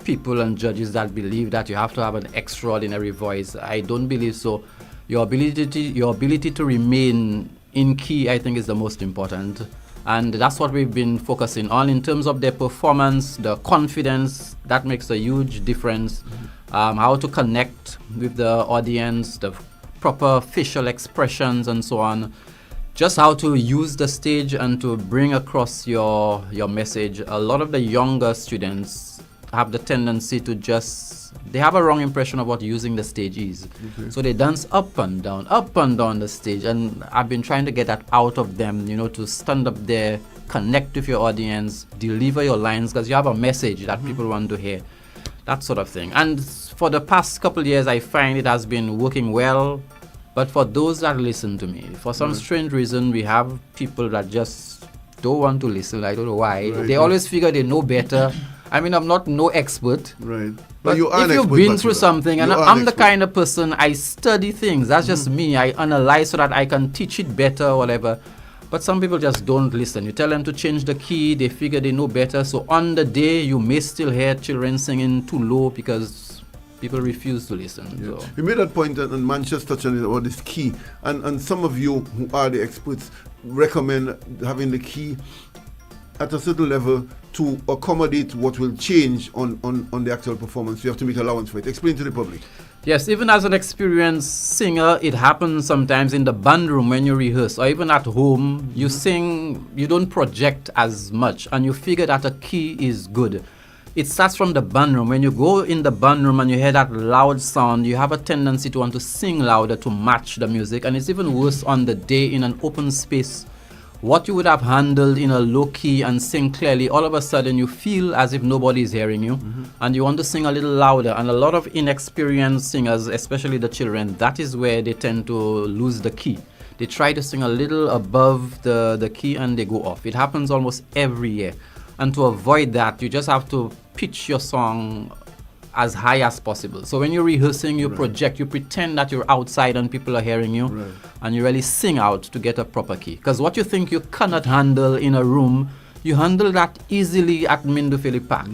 people and judges that believe that you have to have an extraordinary voice. I don't believe so. Your ability to remain in key, I think, is the most important. And that's what we've been focusing on in terms of their performance, the confidence. That makes a huge difference. How to connect with the audience, the proper facial expressions and so on. Just how to use the stage and to bring across your message. A lot of the younger students have the tendency to they have a wrong impression of what using the stage is. Okay. So they dance up and down the stage. And I've been trying to get that out of them, to stand up there, connect with your audience, deliver your lines, because you have a message that people want to hear. That sort of thing. And for the past couple of years, I find it has been working well. But for those that listen to me, for some strange reason, we have people that just don't want to listen. I don't know why. Right. They always figure they know better. I mean, I'm not no expert. Right. But if you've been through something, and I'm the kind of person, I study things. That's just me. I analyze so that I can teach it better or whatever. But some people just don't listen. You tell them to change the key, they figure they know better. So on the day, you may still hear children singing too low because people refuse to listen. Yeah. So. You made that point, and Manchester touched on it about this key. And some of you who are the experts recommend having the key at a certain level to accommodate what will change on the actual performance. You have to make allowance for it. Explain to the public. Yes, even as an experienced singer, it happens sometimes in the band room when you rehearse, or even at home, you sing, you don't project as much, and you figure that a key is good. It starts from the band room. When you go in the band room and you hear that loud sound, you have a tendency to want to sing louder to match the music, and it's even worse on the day in an open space. What you would have handled in a low key and sing clearly, all of a sudden you feel as if nobody is hearing you, and you want to sing a little louder. And a lot of inexperienced singers, especially the children, that is where they tend to lose the key. They try to sing a little above the key and they go off. It happens almost every year. And to avoid that, you just have to pitch your song as high as possible. So when you're rehearsing, you project, you pretend that you're outside and people are hearing you, and you really sing out to get a proper key. Because what you think you cannot handle in a room, you handle that easily at Mindufeli Park.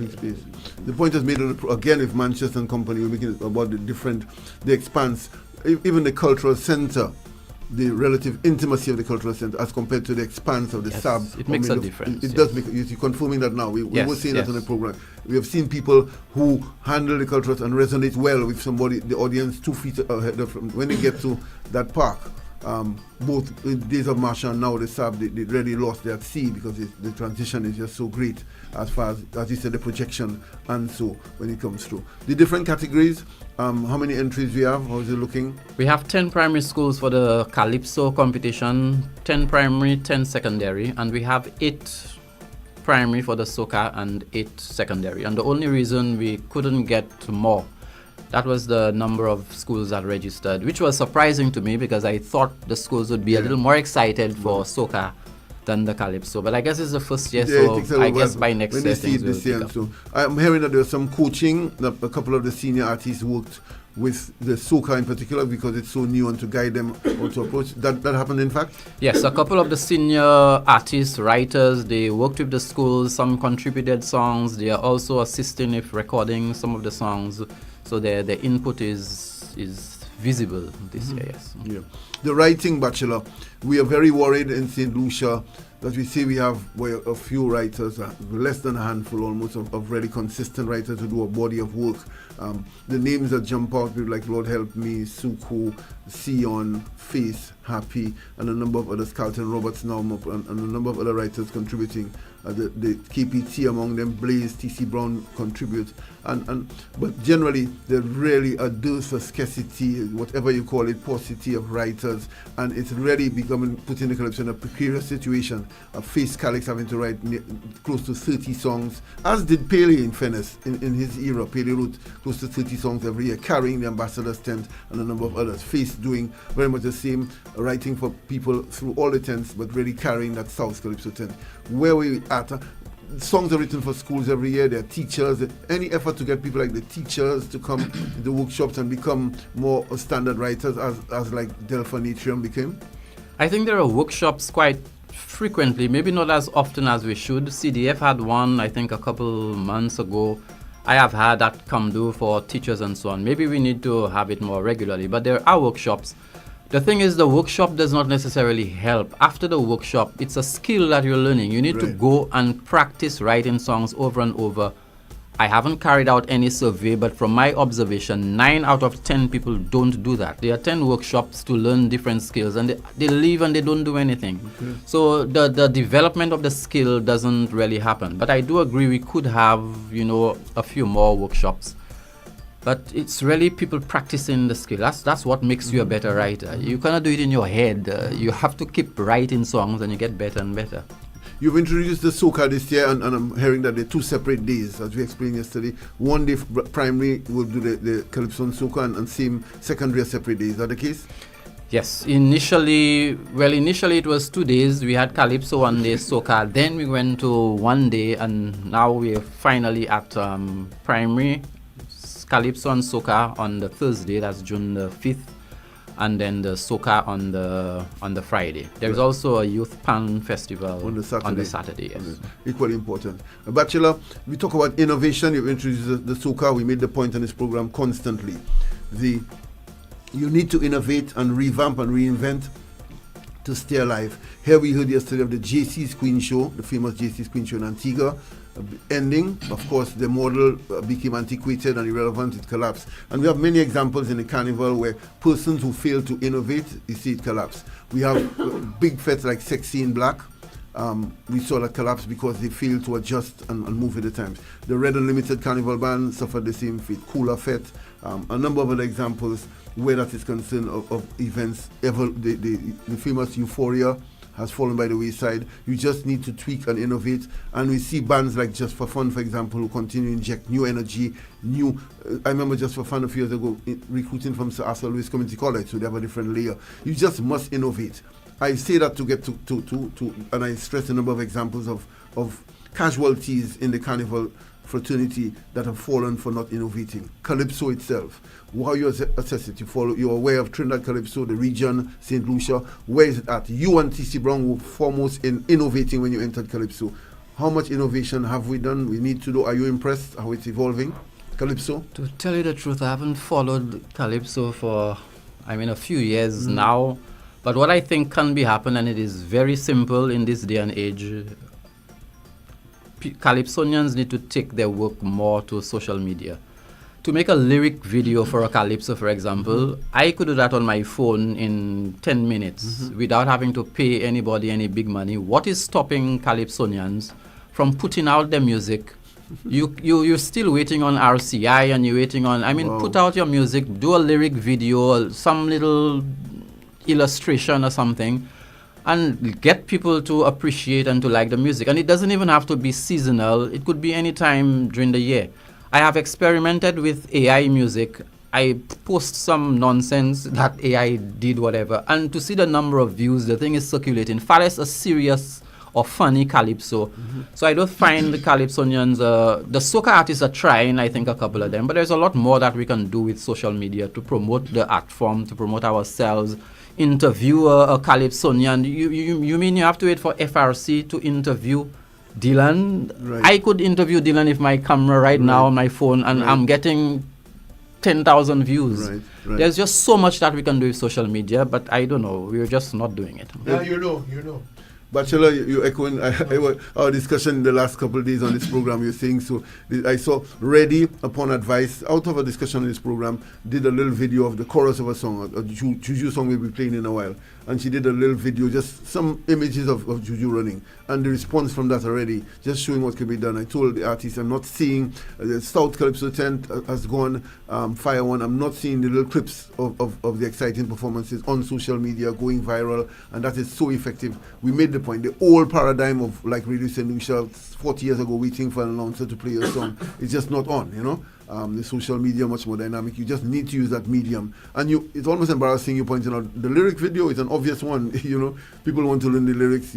The point is made again with Manchester and Company. We're making it about the expanse, even the cultural center, the relative intimacy of the cultural center as compared to the expanse of the SAB. It makes a difference. It does make. You're confirming that now. We were saying that on the program. We have seen people who handle the culture and resonate well with somebody, the audience 2 feet ahead of them. When they get to that park, both in days of Marsha and now the SAB, they really lost their sea because the transition is just so great as far as you said, the projection and so when it comes through. The different categories, how many entries we have? How is it looking? We have 10 primary schools for the Calypso competition, 10 primary, 10 secondary, and we have 8 primary for the soca and 8 secondary. And the only reason we couldn't get more, that was the number of schools that registered, which was surprising to me because I thought the schools would be a little more excited for soca than the calypso. But I guess it's the first year, so I guess by next year things will pick up. So I'm hearing that there's some coaching, that a couple of the senior artists worked with the soca in particular because it's so new, and to guide them or to approach. That happened in fact? Yes, a couple of the senior artists, writers, they worked with the schools, some contributed songs. They are also assisting with recording some of the songs. So their input is visible this year, yes. Yeah. The writing bachelor, we are very worried in St. Lucia that we say we have a few writers, less than a handful almost, of really consistent writers who do a body of work. The names that jump out, people like Lord Help Me, Suku, Sion, Faith, Happy, and a number of others, Carlton Roberts now, and a number of other writers contributing. The KPT among them, Blaze, TC Brown contribute, but generally there really a dearth of scarcity, whatever you call it, paucity of writers, and it's really putting the calypso in a precarious situation. Face Calix having to write close to 30 songs, as did Pele in fairness, in his era. Pele wrote close to 30 songs every year, carrying the ambassador's tent and a number of others. Face doing very much the same, writing for people through all the tents, but really carrying that South Calypso tent. Where we at? Songs are written for schools every year. There are teachers. Any effort to get people like the teachers to come to the workshops and become more standard writers, as like Delphi Natrium became? I think there are workshops quite frequently, maybe not as often as we should. CDF had one, I think, a couple months ago. I have had that come due for teachers and so on. Maybe we need to have it more regularly, but there are workshops. The thing is, the workshop does not necessarily help. After the workshop, it's a skill that you're learning. You need to go and practice writing songs over and over. I haven't carried out any survey, but from my observation, 9 out of 10 people don't do that. They attend workshops to learn different skills, and they leave and they don't do anything. Okay. So the development of the skill doesn't really happen. But I do agree we could have, a few more workshops. But it's really people practicing the skill. That's what makes you a better writer. You cannot do it in your head. You have to keep writing songs and you get better and better. You've introduced the soca this year, and I'm hearing that they're 2 separate days, as we explained yesterday. One day primary will do the calypso and soca, and same secondary a separate day. Is that the case? Yes. Initially it was 2 days. We had calypso 1 day, soca. Then we went to 1 day, and now we're finally at primary. Calypso and soca on the Thursday, that's June the 5th, and then the soca on the Friday. There's also a youth pan festival on the Saturday. Yes. Equally important. Bachelor, we talk about innovation. You've introduced the soca. We made the point on this program constantly. You need to innovate and revamp and reinvent to stay alive. Here we heard yesterday of the JC's Queen Show, the famous JC's Queen Show in Antigua. Ending, of course, the model became antiquated and irrelevant, it collapsed. And we have many examples in the carnival where persons who fail to innovate, you see it collapse. We have big fetes like Sexy in Black. We saw that collapse because they failed to adjust and move with the times. The Red Unlimited Carnival Band suffered the same fate. Cooler Fete, a number of other examples where that is concerned of events. The famous Euphoria has fallen by the wayside. You just need to tweak and innovate. And we see bands like Just for Fun, for example, who continue to inject new energy, I remember Just for Fun a few years ago recruiting from Sir Arthur Lewis Community College, so they have a different layer. You just must innovate. I say that to get to and I stress a number of examples of casualties in the carnival fraternity that have fallen for not innovating. Calypso itself, how you assess it? You're aware of Trinidad Calypso, the region, St. Lucia. Where is it at? You and TC Brown were foremost in innovating when you entered Calypso. How much innovation have we done? We need to do. Are you impressed how it's evolving? Calypso? To tell you the truth, I haven't followed Calypso for, a few years now. But what I think can be happening, and it is very simple in this day and age, Calypsonians need to take their work more to social media. To make a lyric video for a calypso, for example, I could do that on my phone in 10 minutes without having to pay anybody any big money. What is stopping Calypsonians from putting out their music? You're still waiting on RCI and you're waiting on, put out your music, do a lyric video, some little illustration or something. and get people to appreciate and to like the music. And it doesn't even have to be seasonal. It could be any time during the year. I have experimented with AI music. I post some nonsense that AI did whatever, and to see the number of views, the thing is circulating. Far less a serious or funny calypso. So I don't find the calypsonians, the soca artists are trying, I think, a couple of them, but there's a lot more that we can do with social media to promote the art form, to promote ourselves, interview a calypsonian. You mean you have to wait for FRC to interview Dylan? Right. I could interview Dylan if my camera now on my phone, and I'm getting 10,000 views. Right. There's just so much that we can do with social media, but I don't know, we're just not doing it. Yeah, you know. Bachelor, you're echoing our discussion the last couple of days on this program. You're saying so. I saw Ready, upon advice, out of a discussion on this program, did a little video of the chorus of a song, a Juju song we'll be playing in a while. And she did a little video, just some images of Juju running. And the response from that already, just showing what can be done. I told the artist, I'm not seeing the South Calypso tent has gone, Fire One. I'm not seeing the little clips of the exciting performances on social media going viral. And that is so effective. We made the point. The old paradigm of like Radio St. Lucia 40 years ago, waiting for an announcer to play your song, is just not on, you know. The social media much more dynamic. You just need to use that medium. And it's almost embarrassing you pointing out the lyric video is an obvious one. You know, people want to learn the lyrics.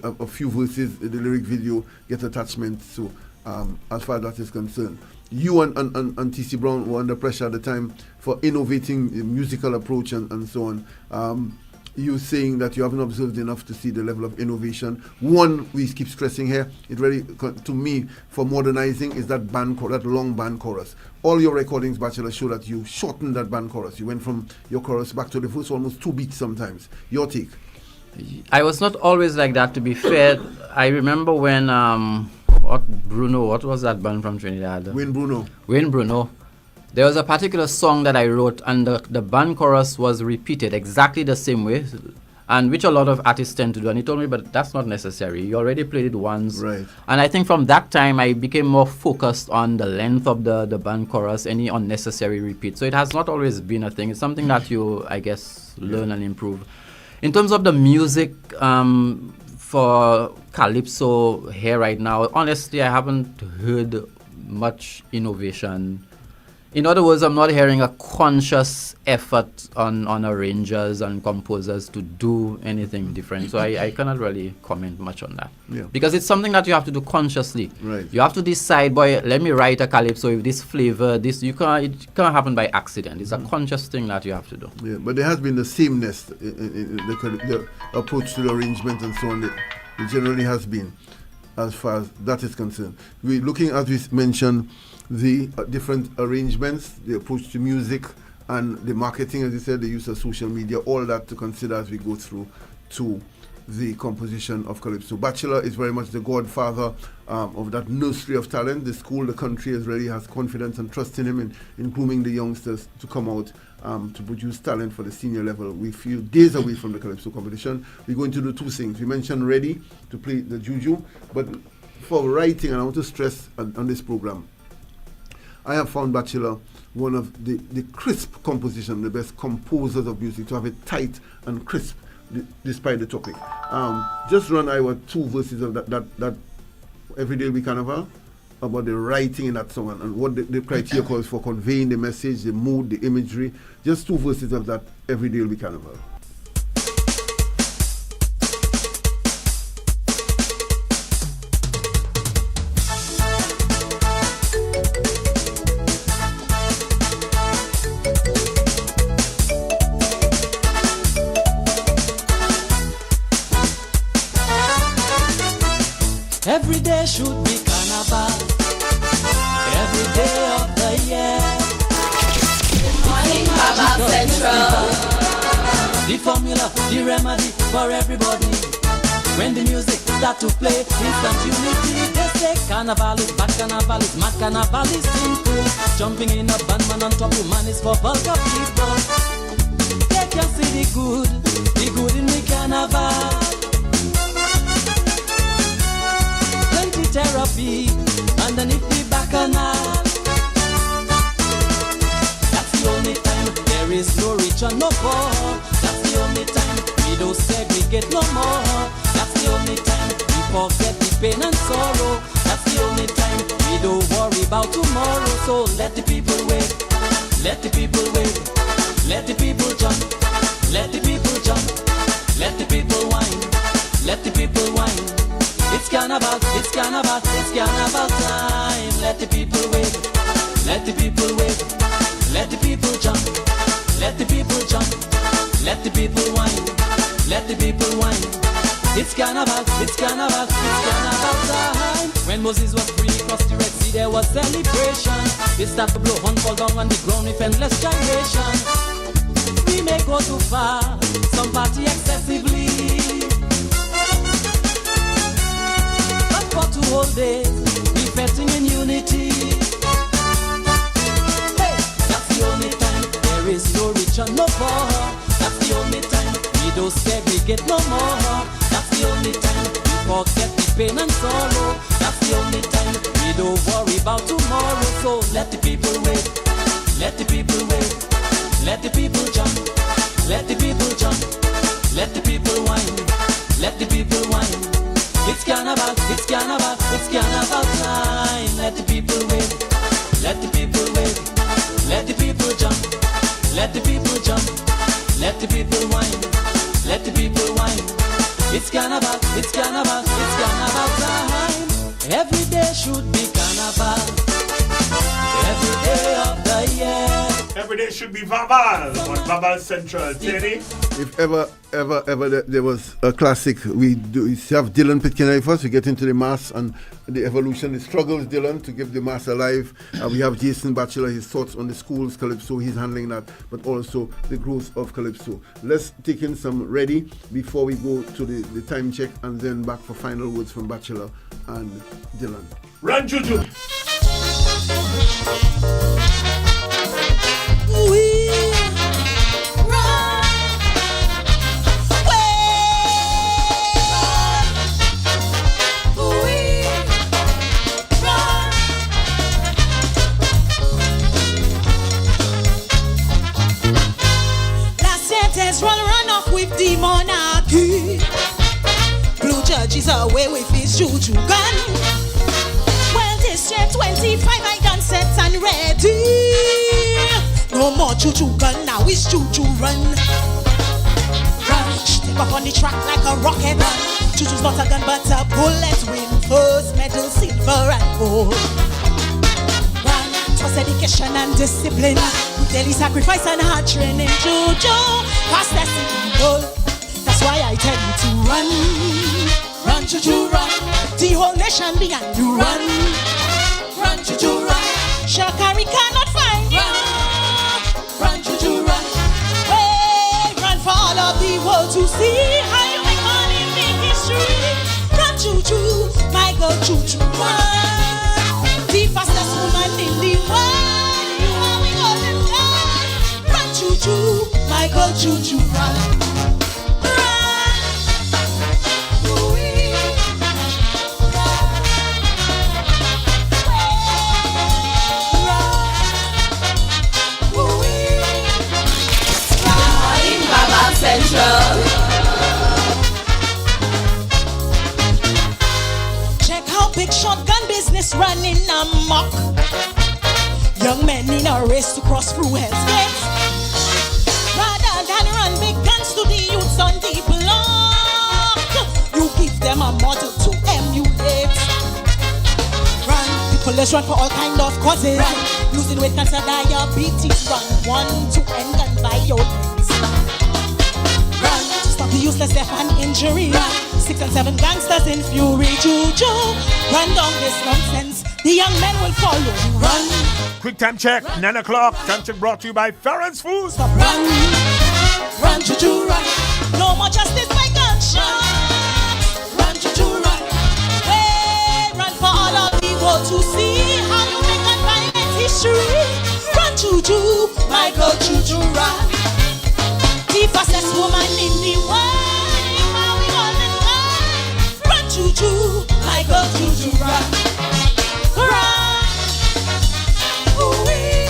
A few verses, the lyric video get attachments. So as far as that is concerned, you and T.C. Brown were under pressure at the time for innovating the musical approach and so on. You saying that you haven't observed enough to see the level of innovation. One, we keep stressing here, it really, to me, for modernizing, is that that long band chorus. All your recordings, Bachelor, show that you shortened that band chorus. You went from your chorus back to the verse, almost 2 beats sometimes. Your take? I was not always like that, to be fair. I remember when, what was that band from Trinidad? Wayne Bruno. There was a particular song that I wrote, and the band chorus was repeated exactly the same way, and which a lot of artists tend to do. And he told me, but that's not necessary. You already played it once. Right. And I think from that time, I became more focused on the length of the band chorus, any unnecessary repeat. So it has not always been a thing. It's something that you, I guess, learn and improve. In terms of the music for Calypso here right now, honestly, I haven't heard much innovation. In other words, I'm not hearing a conscious effort on arrangers and composers to do anything different. So I cannot really comment much on that. Yeah. Because it's something that you have to do consciously. Right. You have to decide, boy, let me write a calypso with this flavor. It can't happen by accident. It's a conscious thing that you have to do. Yeah, but there has been the sameness in the approach to the arrangement and so on. It generally has been, as far as that is concerned. We're looking, as we mentioned, the different arrangements, the approach to music, and the marketing, as you said, the use of social media, all that to consider as we go through to the composition of Calypso. Bachelor is very much the godfather of that nursery of talent. The school, the country really has confidence and trust in him in grooming the youngsters to come out to produce talent for the senior level. We feel days away from the Calypso competition. We're going to do 2 things. We mentioned Ready to play the Juju, but for writing, and I want to stress on this program, I have found Bachelor one of the crisp composition, the best composers of music, to have it tight and crisp despite the topic. Just run over 2 verses of that Everyday We Carnival, about the writing in that song and what the criteria calls for conveying the message, the mood, the imagery. Just 2 verses of that Everyday We Carnival. Every day should be carnival, every day of the year. Good morning, Vaval Central. The formula, the remedy for everybody. When the music start to play, instant unity. They say carnival is bad, carnival is mad, carnival is simple. Jumping in a bandman on top, woman is for vulgar people. They can see the good in the carnival. Therapy underneath the bacchanal. That's the only time there is no rich and no poor. That's the only time we don't segregate no more. pain and sorrow. That's the only time we don't worry about tomorrow. So let the people wait, let the people wait, let the people jump, let the people jump, let the people whine, let the people whine. It's carnival, it's carnival, it's carnival time. Let the people wait, let the people wait, let the people jump, let the people jump, let the people whine, let the people whine. It's carnival, it's carnival, it's carnival time. When Moses was free across the Red Sea, there was celebration. They start to blow horn, fall down on the ground with endless gyration. We may go too far, some party excessively, but for 2 whole days, we fetting in unity. Hey, that's the only time there is no rich and no poor. That's the only time we don't segregate no more. That's the only time we forget the pain and sorrow. That's the only time we don't worry about tomorrow. So let the people wait, let the people wait, let the people jump, let the people jump, let the people whine, let the people whine. It's carnival, it's carnival, it's carnival time. Let the people wait, let the people wait, let the people jump, let the people jump, let the people whine, let the people whine. It's carnival, it's carnival, it's carnival time. Every day should be carnival, every day of the year. Every day should be Vaval on Vaval Central. Teddy? If ever there was a classic, we have Dylan Pitkin first. We get into the mass and the evolution, the struggles, Dylan, to give the mass alive. We have Jason Batchelor, his thoughts on the schools, Calypso, he's handling that, but also the growth of Calypso. Let's take in some ready before we go to the time check and then back for final words from Batchelor and Dylan. Run, Juju. We run, we run. La sentence run off with the monarchy. Blue judges away with his juju gun. Well, this year 25 I done set and ready. No more choo-choo gun, now it's choo-choo run. Run, step up on the track like a rocket. Choo-choo's not a gun but a bullet. Win first medal, silver and gold. Run, trust education and discipline. With daily sacrifice and hard training. Choo-choo, past that goal. That's why I tell you to run. Run, choo-choo, run. The whole nation behind you. Run, run, choo-choo, run. Shakari cannot find you. Run, choo-choo, run. Hey, run for all of the world to see how you make money, make history. Run, choo-choo, my girl, choo-choo, run. The fastest woman in the world. You are we golden girl. Run, choo-choo, my girl, choo-choo, run. Central. Check how big shotgun business running amok. Young men in a race to cross through Hell's Gate. Rather than run big guns to the youths on the block, you give them a model to emulate. Run, people let's run for all kind of causes. Run, losing weight, cancer, diabetes. Run, one to end gun violence. The useless death and injury. Run. 6 and 7 gangsters in fury. Juju, run down this nonsense. The young men will follow. Run. Quick time check, 9 o'clock. Time check brought to you by Farron's Foods. Run, run, Juju, run. No more justice by gunshot. Run, Juju, run. Hey, run for all of the world to see how you make a violent history. Run, Juju, my girl, Juju, run. The fastest woman in the world. How we golden girl. Run, choo-choo, my girl, choo-choo, run. Run. Ooh-wee.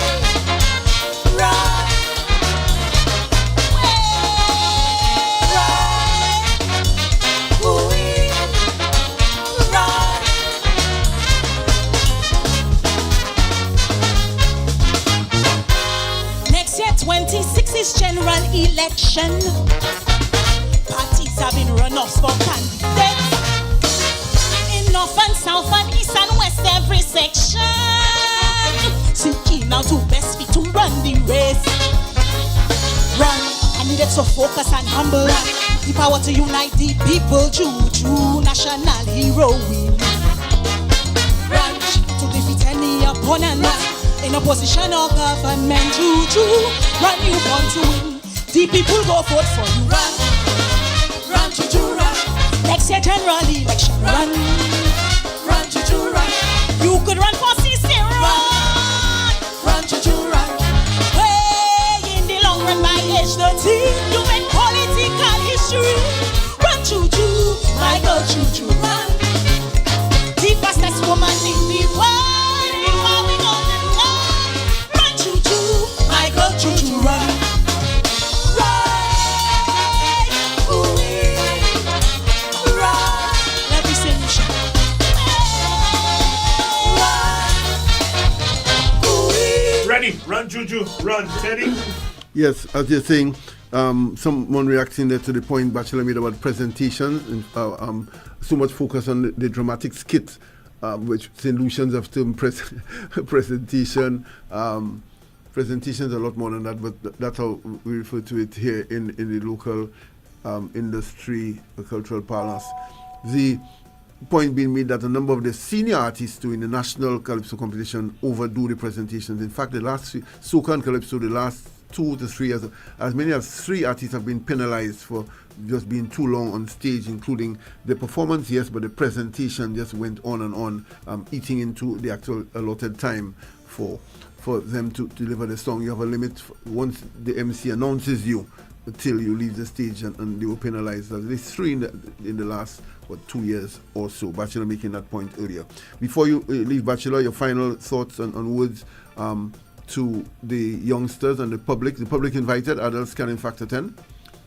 Run. Run. Ooh-wee. Run. election. Parties have been run-offs for candidates. In north and south and east and west, every section. Seeking out who best fit to run the race. Run, candidates so focused and humble. The power to unite the people, true national hero win. Run, to defeat any opponent in opposition or government, true. Run, you want to win. The people go vote for you. Run, run. Next year general election. Run, run. You could run for CC. Run, Hey, in the long run, my age 13, you make political history. Run, my girl, run. The fastest woman in the world. You are we gonna run? Run, my girl, run. Run, Juju, run, Teddy. Yes, as you're saying, someone reacting there to the point Bachelor made about presentations, and so much focus on the dramatic skit, which St. Lucians have termed presentation. Presentations a lot more than that, but that's how we refer to it here in the local industry, cultural parlance. The point being made that a number of the senior artists too in the national Calypso competition overdo the presentations. In fact, the last Soca and Calypso, the last 2 to 3 years, as many as 3 artists have been penalized for just being too long on stage, including the performance, yes, but the presentation just went on and on, eating into the actual allotted time for them to deliver the song. You have a limit once the MC announces you until you leave the stage, and they were penalized. At least 3 in the last 2 years or so. Bachelor making that point earlier. Before you leave, Bachelor, your final thoughts and words to the youngsters and the public. The public invited, adults can in fact attend?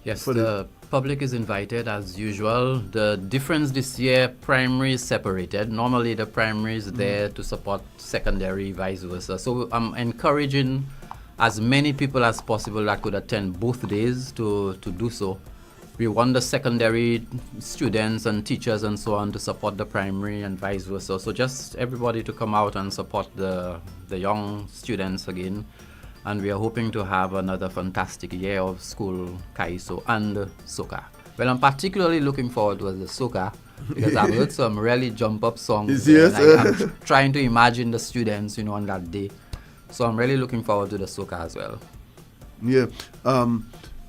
Yes, the public is invited as usual. The difference this year, primary is separated. Normally the primary is there to support secondary, vice versa. So I'm encouraging as many people as possible that could attend both days to do so. We want the secondary students and teachers and so on to support the primary and vice versa. So just everybody to come out and support the young students again. And we are hoping to have another fantastic year of school, Kaiso and Soca. Well, I'm particularly looking forward to the Soca because I've heard some really jump-up songs. Yes. I'm trying to imagine the students, on that day. So I'm really looking forward to the Soca as well. Yeah.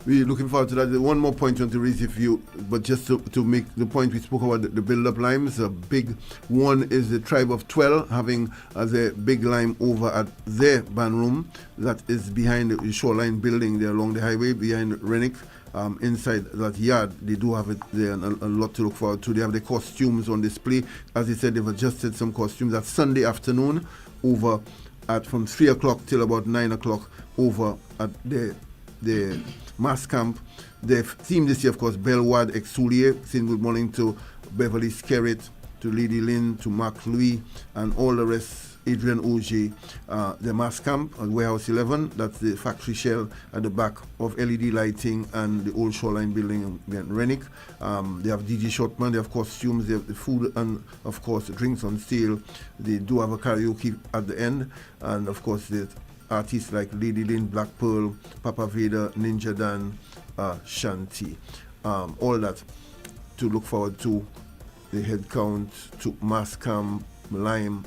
We're looking forward to that. One more point I want to raise but just to make the point we spoke about the build-up limes, a big one is the Tribe of 12 having their big lime over at their band room that is behind the Shoreline building there along the highway behind Rennick. Inside that yard, they do have it there and a lot to look forward to. They have the costumes on display. As I said, they've adjusted some costumes. That's Sunday afternoon over at from 3 o'clock till about 9 o'clock over at the mass camp. The theme this year, of course, Belwad Exulier, saying good morning to Beverly Skerritt, to Lady Lynn, to Mark Louis, and all the rest, Adrian Oje. The mass camp at Warehouse 11, that's the factory shell at the back of LED lighting and the old Shoreline building in Rennick. They have DJ Shotman, they have costumes, they have the food and, of course, drinks on sale. They do have a karaoke at the end, and, of course, the artists like Lady Lynn, Black Pearl, Papa Vader, Ninja Dan, Shanti. All that to look forward to. The head count to mass camp, lime.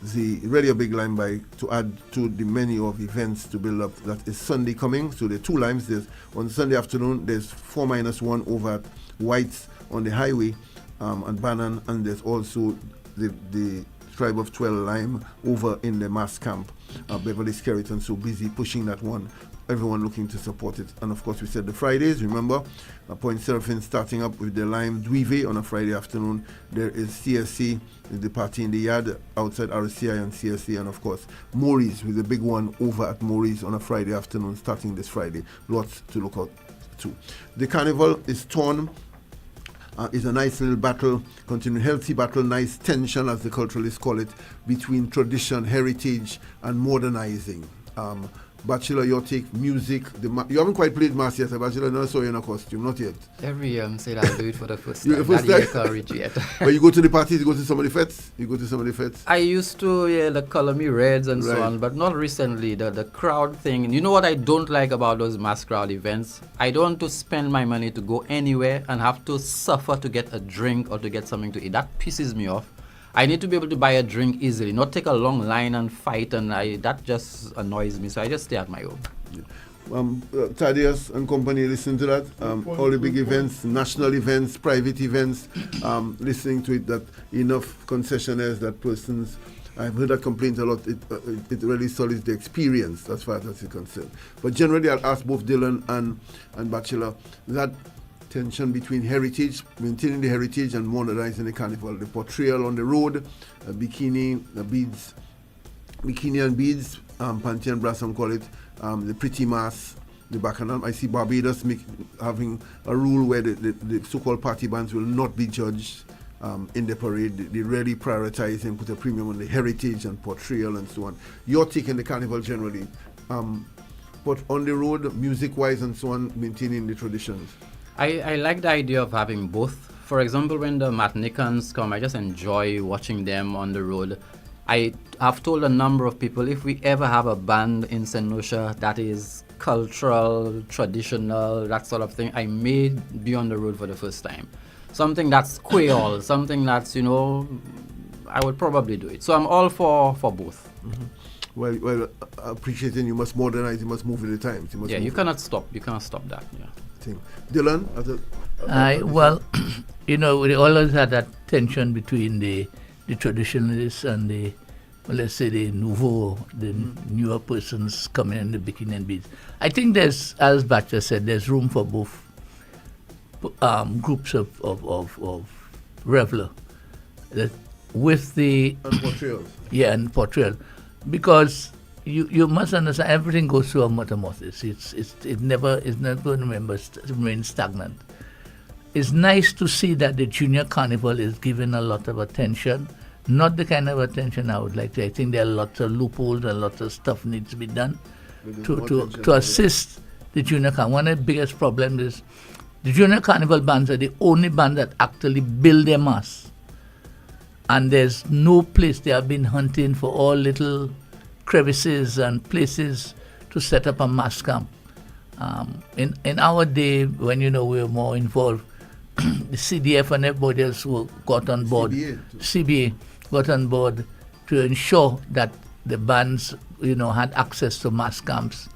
The really a big lime by to add to the menu of events to build up. That is Sunday coming. So the 2 limes. There's on Sunday afternoon. There's 4-1 over at White's on the highway and Bannon, and there's also the Tribe of 12 lime over in the mass camp. Beverly Skerritt, so busy pushing that one. Everyone looking to support it. And of course, we said the Fridays, remember, Point Seraphim starting up with the Lime Duive on a Friday afternoon. There is CSC, the party in the yard outside RCI and CSC, and of course, Maurice with the big one over at Maurice on a Friday afternoon starting this Friday. Lots to look out to. The carnival is torn. Is a nice little battle, continuing healthy battle, nice tension, as the culturalists call it, between tradition, heritage, and modernizing. Bachelor, your take, music. You haven't quite played mass yet, Bachelor. No, so you're in a costume, not yet. Every year, I'm saying I'll do it for the first You- time. the first That year time? can't reach yet. But you go to the parties, you go to some of the fetes? You go to some of the fetes? I used to, the Color Me Reds and Right. so on, but not recently. The crowd thing. You know what I don't like about those mass crowd events? I don't want to spend my money to go anywhere and have to suffer to get a drink or to get something to eat. That pisses me off. I need to be able to buy a drink easily, not take a long line and fight, and that just annoys me. So I just stay at my home. Thaddeus and company listen to that. All the big events, national events, private events, listening to it, that enough concessionaires, that persons, I've heard that complaint a lot, it really solids the experience as far as that's concerned. But generally I'll ask both Dylan and Bachelor, that tension between heritage, maintaining the heritage and modernizing the carnival, the portrayal on the road, bikini, the beads, bikini and beads, panty and brass, some call it, the pretty mass, the bacchanal. I see Barbados having a rule where the so-called party bands will not be judged in the parade. They really prioritize and put a premium on the heritage and portrayal and so on. Your take in the carnival generally, but on the road, music-wise and so on, maintaining the traditions. I like the idea of having both. For example, when the Martinicans come, I just enjoy watching them on the road. I have told a number of people, if we ever have a band in St. Lucia that is cultural, traditional, that sort of thing, I may be on the road for the first time. Something that's Creole, something that's, I would probably do it. So I'm all for both. Mm-hmm. Well, appreciating you must modernize, you must move with the times. You cannot stop. You cannot stop that. Yeah. Dylan? We always had that tension between the traditionalists and the, let's say, the nouveau, the newer persons coming in the bikini and beads. I think there's, as Bachelor said, there's room for both groups of reveler. With the... And portrayal. Yeah, and portrayal. Because you must understand, everything goes through a metamorphosis. It's never going to remain stagnant. It's nice to see that the junior carnival is given a lot of attention. Not the kind of attention I would like to. I think there are lots of loopholes and lots of stuff needs to be done to assist the junior carnival. One of the biggest problems is the junior carnival bands are the only band that actually build their mass. And there's no place. They have been hunting for all little crevices and places to set up a mass camp. In our day, when we were more involved, the CDF and everybody else got on board. CBA got on board to ensure that the bands, had access to mass camps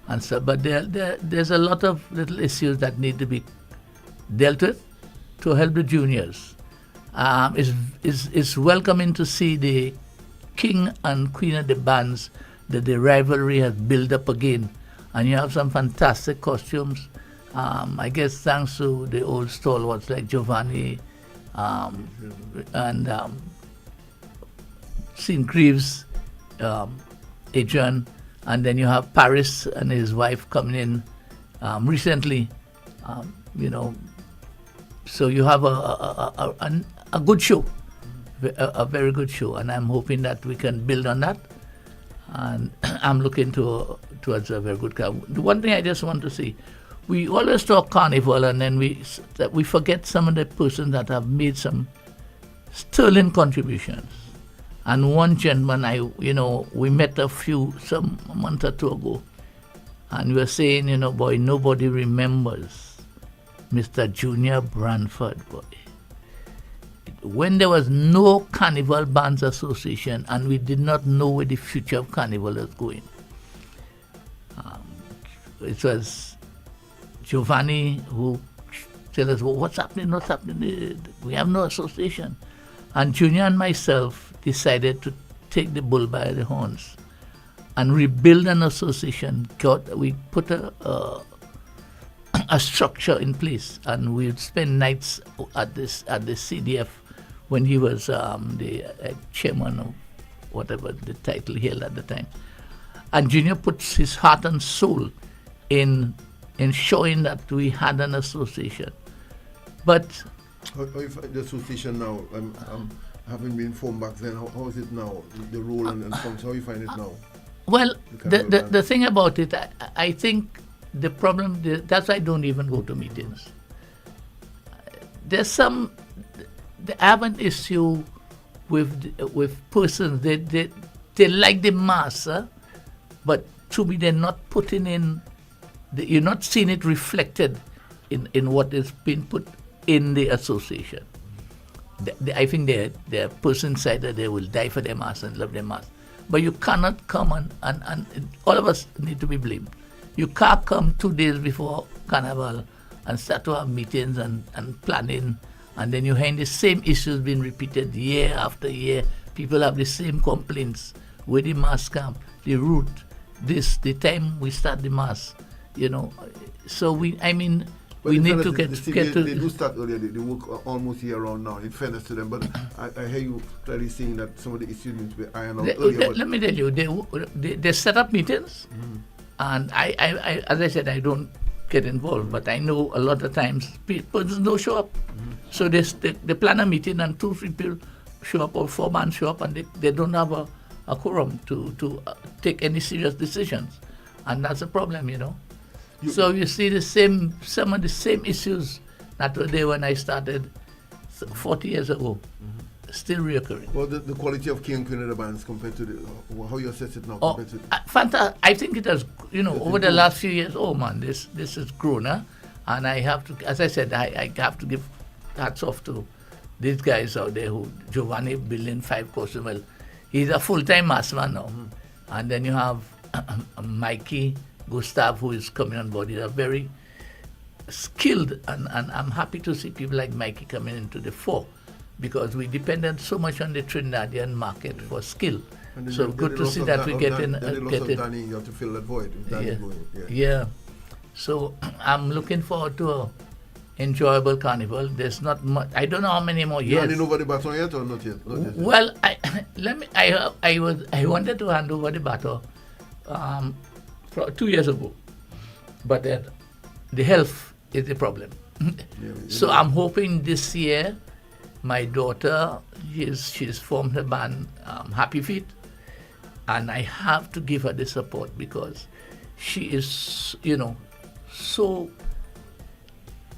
and stuff. But there's a lot of little issues that need to be dealt with to help the juniors. It's welcoming to see the king and queen of the bands, that the rivalry has built up again, and you have some fantastic costumes. I guess thanks to the old stalwarts like Giovanni and St. Greaves, Adrian, and then you have Paris and his wife coming in recently. So you have a good show, a very good show, and I'm hoping that we can build on that. And I'm looking towards a very good car. The one thing I just want to say, we always talk carnival, and then we forget some of the persons that have made some sterling contributions. And one gentleman, we met some month or two ago, and we were saying, boy, nobody remembers Mr. Junior Branford, boy. When there was no Carnival Bands Association and we did not know where the future of Carnival was going, it was Giovanni who told us, well, what's happening? We have no association. And Junior and myself decided to take the bull by the horns and rebuild an association. We put a structure in place, and we'd spend nights at the CDF when he was the chairman of whatever the title he held at the time. And Junior puts his heart and soul in showing that we had an association. But how you find the association now? I haven't been informed back then. How is it now? The role and function. How you find it now? Well, the thing about it, I think the problem, that's why I don't even go to meetings. There's I have an issue with persons, they like the mass, but to me they're not putting in, you're not seeing it reflected in what is being put in the association. I think there are persons inside that they will die for their mass and love their mass. But you cannot come and all of us need to be blamed. You can't come 2 days before Carnival and start to have meetings and planning, and then you find the same issues being repeated year after year. People have the same complaints. Where the mass camp, the route, the time we start the mass, So we need to get to. They do start earlier. They work almost year round now. In fairness to them, but I hear you clearly saying that some of the issues need to be ironed out earlier. Let me tell you, they set up meetings, and I, as I said, I don't get involved, but I know a lot of times people don't show up. So they plan a meeting and 2-3 people show up or 4 men show up, and they don't have a quorum to take any serious decisions, and that's a problem, So you see some of the same issues that were there when I started 40 years ago, still reoccurring. Well, the quality of King and Queen of the bands compared to how you assess it now compared to... I think it has, over the last few years, this has grown, and I have to, as I said, I have to give hats off to these guys out there Giovanni Billin, 5 Cosumel, he's a full-time mass man now. And then you have Mikey Gustav, who is coming on board. He's a very skilled, and I'm happy to see people like Mikey coming into the fore, because we depended so much on the Trinidadian market for skill. So good to see that we get in. Danny, you have to fill that void. Yeah. So I'm looking forward to an enjoyable carnival. There's not much. I don't know how many more years. You handing over the baton yet or not yet? Well, I wanted to hand over the baton 2 years ago, but the health is the problem. So I'm hoping this year, my daughter, she's formed a band, Happy Feet, and I have to give her the support because she is, so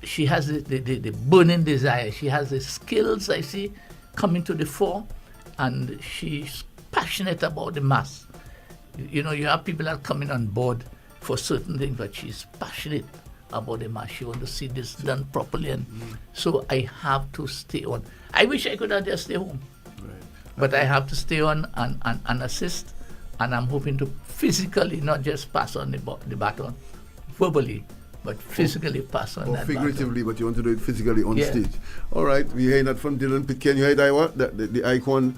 she has the burning desire. She has the skills I see coming to the fore, and she's passionate about the mass. You have people that are coming on board for certain things, but she's passionate about the mass. She wants to see this done properly, and so I have to stay on. I wish I could have just stay home, but I have to stay on and assist, and I'm hoping to physically, not just pass on the baton verbally, but physically pass on that figuratively, baton. But you want to do it physically on stage. All right, we're hearing that from Dylan Pitcairn. You heard Iowa, the icon,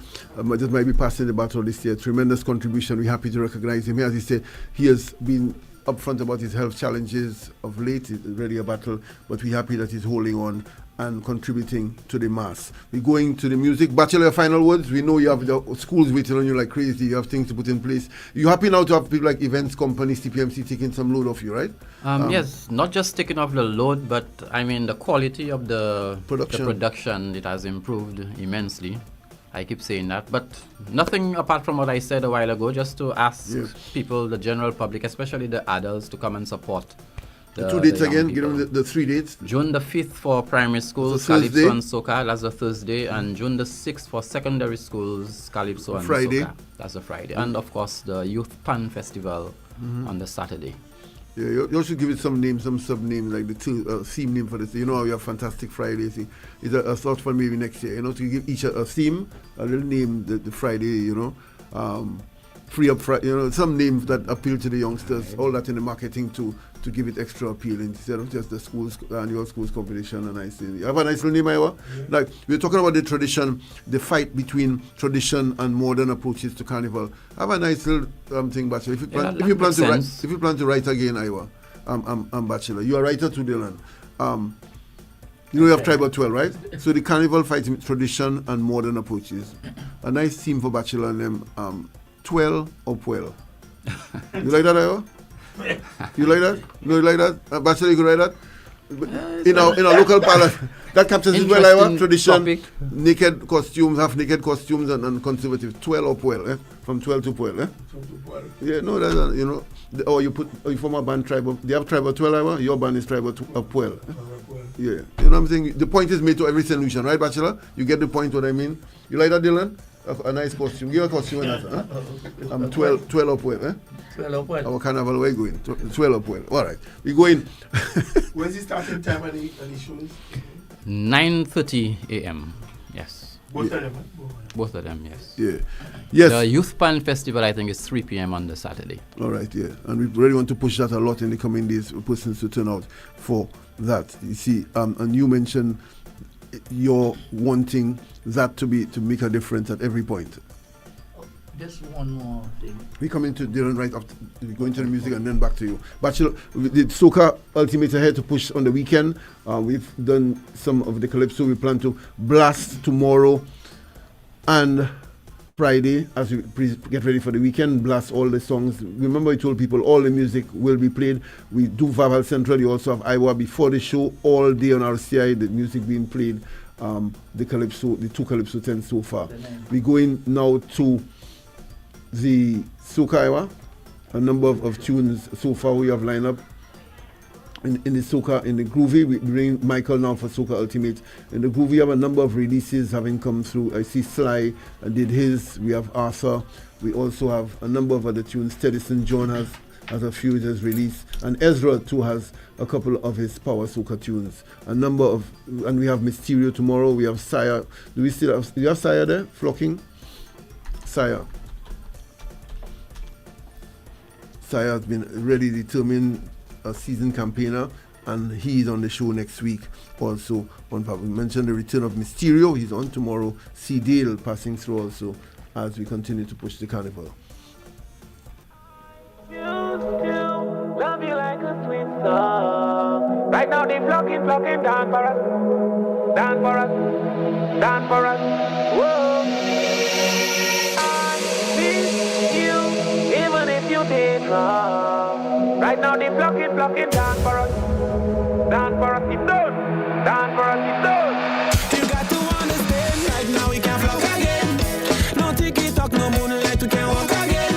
just might be passing the baton this year. Tremendous contribution. We're happy to recognize him. As he said, he has been upfront about his health challenges of late. It's really a battle, but we're happy that he's holding on and contributing to the mass. We're going to the music. Bachelor, final words. We know you have the schools waiting on you like crazy. You have things to put in place. You're happy now to have people like events companies, CPMC, taking some load off you, right? Yes, not just taking off the load, but the quality of the production, it has improved immensely. I keep saying that, but nothing apart from what I said a while ago, just to ask people, the general public, especially the adults, to come and support. The 2 dates again, give them the 3 dates. June the 5th for primary schools, Calypso and Soca, that's a Thursday, and June the 6th for secondary schools, Calypso and Soca. That's a Friday. And of course, the Youth Pan Festival on the Saturday. Yeah, you should give it some names, some sub-names, like the theme name for this. You know how you have Fantastic Fridays. It's a thought for maybe next year, to give each a theme, a little name, the Friday, Free Up Friday, some names that appeal to the youngsters, all that in the marketing to give it extra appeal instead of just the schools, annual schools competition. And I say, you have a nice little name, Iowa? Like, we're talking about the tradition, the fight between tradition and modern approaches to carnival. Have a nice little thing, Bachelor. If you plan to write again, Iowa, I'm Bachelor. You're a writer too, Dylan. You have Tribal 12, right? So the carnival fighting tradition and modern approaches. A nice theme for Bachelor and them, 12 or Puel. You like that, Iowa? You like that? No, you like that? Bachelor, you could write that? in our local parlor, that captures it well, our tradition. Topic. Naked costumes, half naked costumes, and conservative. 12 or 12, from 12 to 12, Yeah, no, that's you know. Or you form a band tribe of. They have tribe of 12, your band is tribe of 12. Yeah, you know what I'm saying. The point is made to every solution, right, Bachelor? You get the point. What I mean. You like that, Dylan? A nice costume. Give a costume in that. I'm 12 up well, 12 up well. Our carnival, where going? 12 up well. All right. We going. When's the starting time on the shows? 9:30 a.m. Yes. Both of them? Both of them, yes. Yeah. Yes. The Youth Pan Festival, I think, is 3 p.m. on the Saturday. All right, yeah. And we really want to push that a lot in the coming days for persons to turn out for that. You see, and you mentioned you're wanting that to make a difference at every point. Just one more thing. We come into Dylan right after we go into the music and then back to you. Bachelor, the Soca Ultimate ahead to push on the weekend. We've done some of the calypso. We plan to blast tomorrow and Friday as we get ready for the weekend. Blast all the songs. Remember, I told people all the music will be played. We do Vaval Central. You also have Iowa before the show all day on RCI. The music being played. The calypso, the 2 calypso 10 so far. We're going now to the Soca Iowa. A number of tunes so far we have lined up. In the Soca, in the Groovy, we bring Michael now for Soca Ultimate. In the Groovy, we have a number of releases having come through. I see Sly did his. We have Arthur. We also have a number of other tunes. Teddyson John has a few has released. And Ezra too has a couple of his power soca tunes. And we have Mysterio tomorrow. We have Sire. Do you have Sire there? Flocking? Sire has been really determined a seasoned campaigner, and he's on the show next week. Also, we mentioned the return of Mysterio. He's on tomorrow. C. Dale passing through also as we continue to push the carnival. Love you like a sweet song. Right now they flocking down for us. Whoa. I miss you, even if you did wrong. Right now they flocking down for us. It's done. Down for us, it's done. You got to understand, right now we can't flock again. No ticket talk, no moonlight, we can't walk again.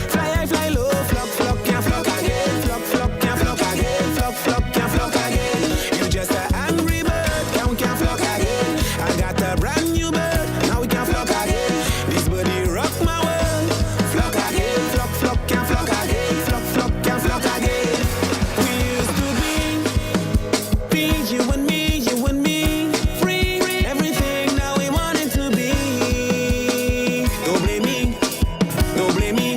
Fly high, fly low, flock, can't flock again. Flock, can't flock again. Flock, can't flock again. You just an angry bird, we can't flock again. I got a brand new bird, now we can't flock again. This body rock my world. Flock again, flock, can't flock again. Flock, can't flock again. We used to be you and me, free, everything now we want it to be. Don't blame me,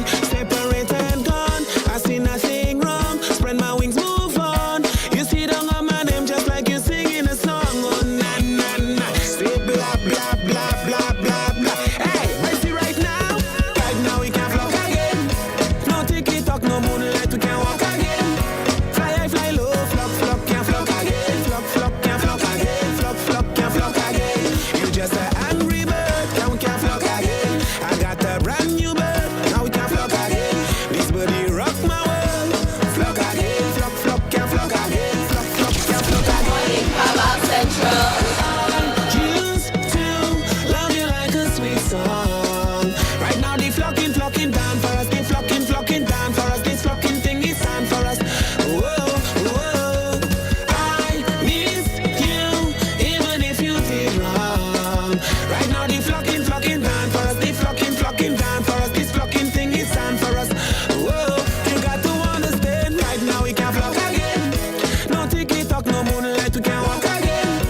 separate and gone. I see nothing wrong, spread my wings, move on. You see down on my name just like you singing a song. Oh na na na, say blah blah blah blah blah blah. Hey, mercy right now we can't flock again. No ticket talk, no moonlight, we can't walk again. Fly high, fly low, flock, can't flock again. Flock, can't flock again. Flock, can't flock again. You just an angry bird, now we can't flock again. I got a brand new bird, now we can't flock again. This body rock my world. Flock again, flock, can't flock again. Flock, can't flock again. Vaval Central. I used to love you like a sweet song. Right now they flocking down for us. They flocking down for us. This flocking thing is time for us. Whoa. I miss you, even if you did wrong. Right now they flocking down for us. They flocking down for us. This flocking thing is time for us. Whoa, you got to understand. Right now we can't flock again. No ticket talk, no moonlight, we can't walk again.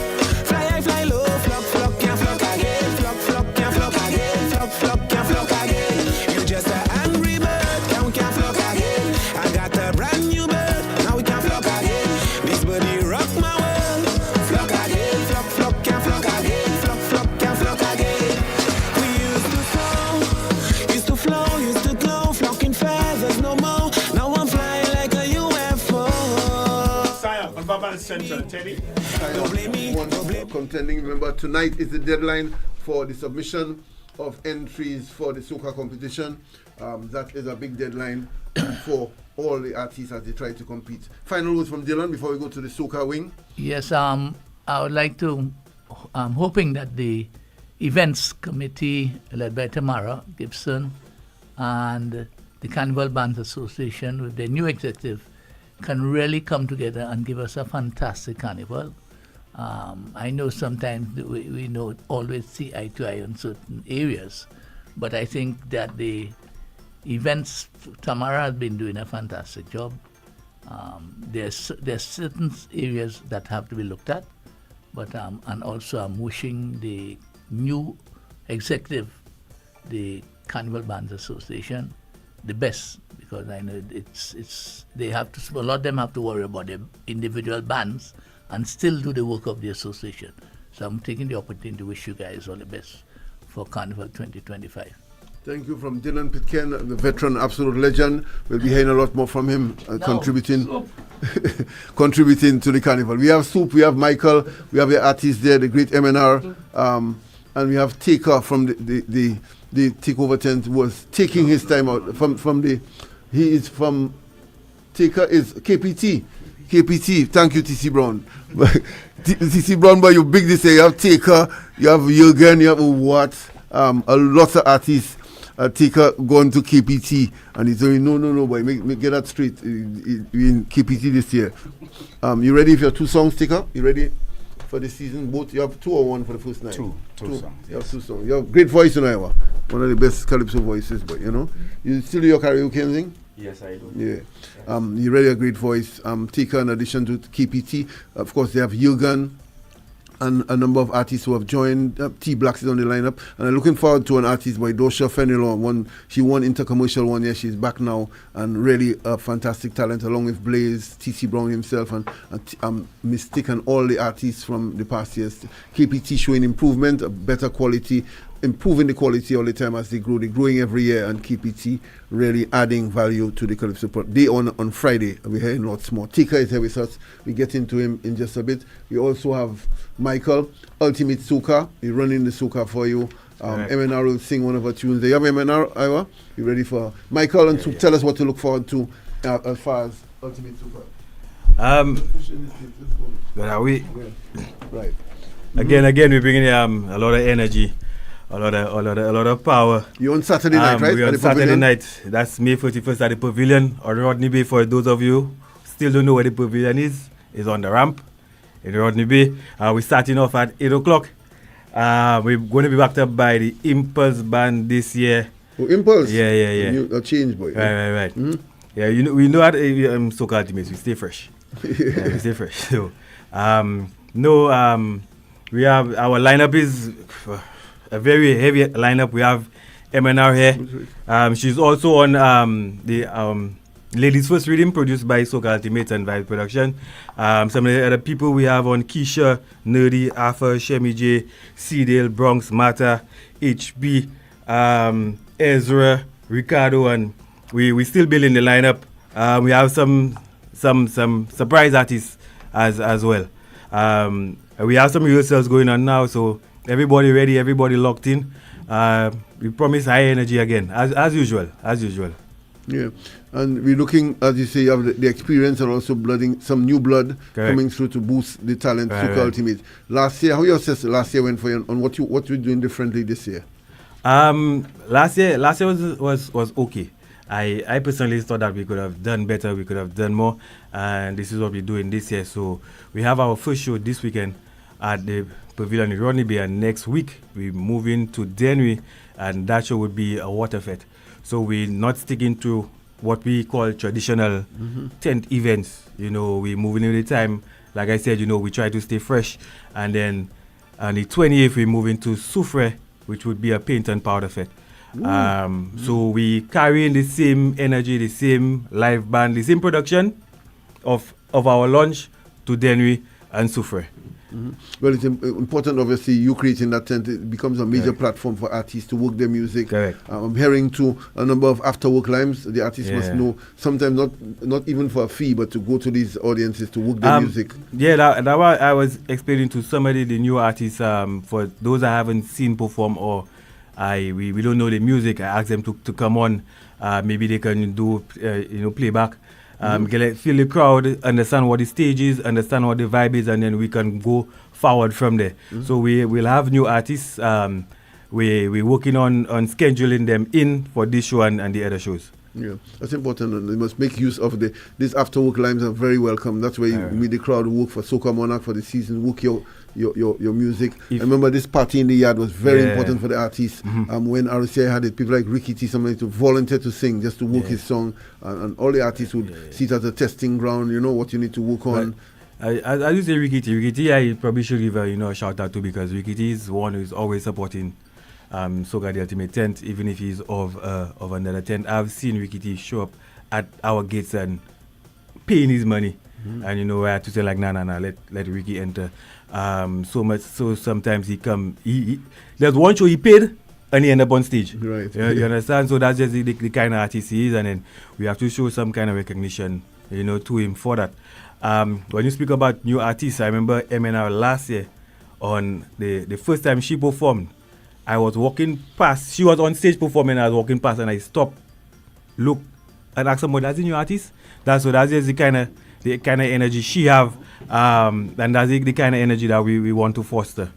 Fly high, fly low, flock, can't flock again. Flock, can't flock again. Flock, can't flock again. You just an angry bird, we can't flock again. I got a brand new bird, now we can't flock again. This body rock my world. Flock again, flock, can't flock again. Flock, can't flock again. We used to flow, used to glow, flocking feathers no more. Now I'm flying like a UFO. Sire on Vaval Central, Teddy. Contending. Remember, tonight is the deadline for the submission of entries for the soca competition. That is a big deadline for all the artists as they try to compete. Final words from Dylan before we go to the soca wing. Yes, I would like to. I'm hoping that the events committee led by Tamara Gibson and the Carnival Bands Association with their new executive can really come together and give us a fantastic carnival. I know sometimes we don't always see eye to eye on certain areas, but I think that the events, Tamara has been doing a fantastic job. There's certain areas that have to be looked at, but and also I'm wishing the new executive, the Carnival Bands Association, the best, because I know they have to, a lot of them have to worry about their individual bands and still do the work of the association. So I'm taking the opportunity to wish you guys all the best for Carnival 2025. Thank you from Dylan Pitcairn, the veteran, absolute legend. We'll be hearing a lot more from him, contributing to the carnival. We have Soup, we have Michael, we have the artist there, the great MNR, and we have Taker from the takeover tent, was taking his time out from the. He is from. Taker is KPT. Thank you, TC Brown. TC Brown, but you big this year. You have Taker, you have Jürgen, you have what? A lot of artists. Taker going to KPT, and he's saying no, boy, make get that straight. We in KPT this year. You ready for your 2 songs, Taker? You ready for the season? Both you have 2 or 1 for the first night? Two songs. You have 2 songs. You have great voice in Iowa. One of the best calypso voices, but you still do your karaoke and thing? Yes, I do. Yeah. You really a great voice. Taker, in addition to KPT, of course they have Jürgen and a number of artists who have joined. T Blacks is on the lineup, and I'm looking forward to an artist by Dosha Fenelon. She won Intercommercial 1 year. She's back now, and really a fantastic talent, along with Blaze, TC Brown himself, and Mystic, and all the artists from the past years. KPT showing improvement, a better quality, improving the quality all the time as they grow. They're growing every year, and KPT really adding value to the Calypso product. Day on Friday, we're hearing lots more. Tika is here with us. We get into him in just a bit. We also have Michael, Ultimate Soca. He's running the Soca for you. MNR will sing one of our tunes. Do you have MNR, Iowa? You ready for Michael? And tell us what to look forward to as far as Ultimate Soca. Where are we? Right. Again, we're bringing a lot of energy. A lot of power. You're on Saturday night, right? We're on Saturday night. That's May 31st at the Pavilion or Rodney Bay. For those of you still don't know where the Pavilion is on the ramp in Rodney Bay. We're starting off at 8 o'clock. We're going to be backed up by the Impulse Band this year. Oh, Impulse? Yeah. A change, boy. Right. Mm-hmm. Yeah, we know at Soca Ultimates, we stay fresh. We stay fresh. So, we have, our lineup is a very heavy lineup. We have MNR here. She's also on the Ladies First Reading, produced by Soca Ultimate and Vibe Production. Some of the other people we have on: Keisha, Nerdy, Arthur, Shemi J, C-Dale, Bronx, Mata, HB, Ezra, Ricardo, and we still building the lineup. We have some surprise artists as well. We have some rehearsals going on now, so everybody ready, everybody locked in. We promise high energy again, as usual. Yeah, and we're looking, as you say, you have the experience and also blooding some new blood coming through to boost the talent. Soca Ultimate. Last year, how your last year went for you, and what you're doing differently this year? Last year was okay. I personally thought that we could have done better, we could have done more, and this is what we're doing this year. So we have our first show this weekend at the Pavilion in Rodney Bay, and next week we're moving to Denry, and that show would be a water fete. So we're not sticking to what we call traditional tent events. We're moving in the time. Like I said, we try to stay fresh, and then on the 28th we're moving to Soufre, which would be a paint and powder fete. So we carrying the same energy, the same live band, the same production of our launch to Denry and Soufre. Well, it's important, obviously, you creating that tent. It becomes a major platform for artists to work their music. I'm hearing to a number of after-work lives. The artists must know, sometimes not even for a fee, but to go to these audiences to work their music. Yeah, that I was explaining to somebody, the new artists, for those I haven't seen perform or we don't know the music. I ask them to come on. Maybe they can do playback. Feel the crowd, understand what the stage is, understand what the vibe is, and then we can go forward from there. So we'll have new artists. We're working on scheduling them in for this show and the other shows. Yeah, that's important. And they must make use of these after work lines are very welcome. That's where you meet the crowd who work for Soca Monarch for the season, work your music. I remember this party in the yard was very important for the artists. When RCI had it, people like Ricky T, somebody to volunteer to sing just to work his song, and all the artists would see it as a testing ground. You know what you need to work on. I you say Ricky T, I probably should give a shout out to, because Ricky T is one who is always supporting Soca the Ultimate Tent, even if he's of another tent. I've seen Ricky T show up at our gates and paying his money, and I had to say like, nah, let Ricky enter. So much so sometimes he come. There's one show he paid and he end up on stage. Right. You understand? So that's just the kind of artist he is, and then we have to show some kind of recognition, to him for that. When you speak about new artists, I remember MNR last year on the first time she performed. I was walking past. She was on stage performing. I was walking past and I stopped, look, and asked somebody, "That's a new artist?" That's just the kind of energy she have, and that's the kind of energy that we want to foster.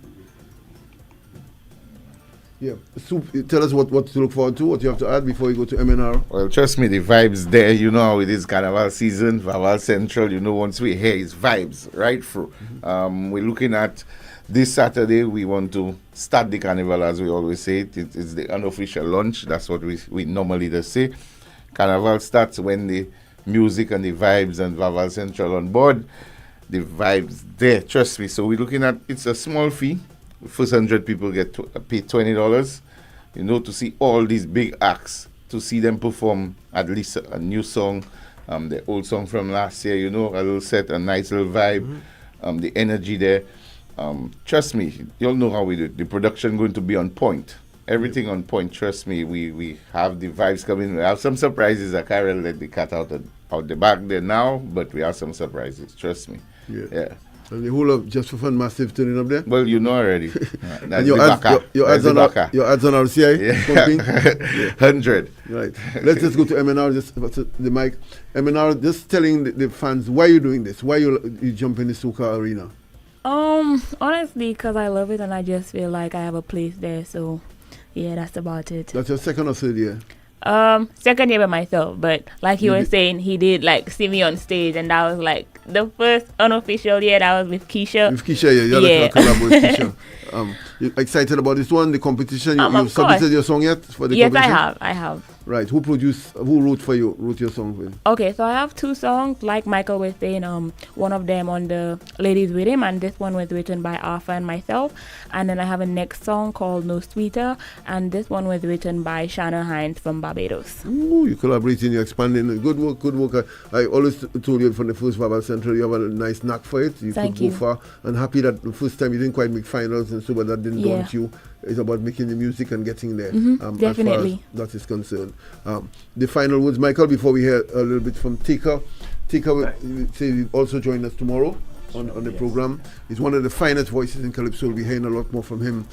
Yeah. So tell us what to look forward to, what you have to add before you go to MNR. Well, trust me, the vibes there. You know how it is, Carnival season, Vaval Central. Once we're here, it's vibes right through. We're looking at this Saturday. We want to start the carnival, as we always say. It's the unofficial launch. That's what we normally just say. Carnival starts when the music and the vibes and Vaval Central on board. The vibes there, trust me. So we're looking at, it's a small fee. First 100 people get pay $20, to see all these big acts, to see them perform at least a new song, the old song from last year, a little set, a nice little vibe, the energy there. Trust me, you'll know how we do it. The production going to be on point. Everything on point, trust me. We have the vibes coming. We have some surprises. I can't let the cat out the bag there now, but we have some surprises, trust me. Yeah. And the whole of Just for Fun Massive turning up there? Well, you know already. And your ads on RCI? Yeah. 100. Right. Let's just go to MNR, just the mic. MNR, just telling the fans, why are you doing this? Why you jump in the Soca arena? Honestly, because I love it and I just feel like I have a place there. So, yeah, that's about it. That's your second or third year? Second year by myself, but like he was saying, he did see me on stage, and that was like the first unofficial year that I was with Keisha. With Keisha, yeah. Collab with Keisha. You excited about this one, the competition? You've submitted your song yet for the competition? Yes, I have. Right. Who wrote your song for you? Okay, so I have two songs, like Michael was saying, one of them on the Ladies With Him, and this one was written by Arthur and myself. And then I have a next song called No Sweeter, and this one was written by Shanna Hines from Barbados. Ooh, you're collaborating, you're expanding. Good work. I always told you from the first Vaval Central, you have a nice knack for it. You could go far. And happy that the first time you didn't quite make finals and so, but that didn't daunt you. It's about making the music and getting there. Definitely. As far as that is concerned. The final words, Michael, before we hear a little bit from Tika. Tika will also join us tomorrow on the program. He's one of the finest voices in Calypso. We'll be hearing a lot more from him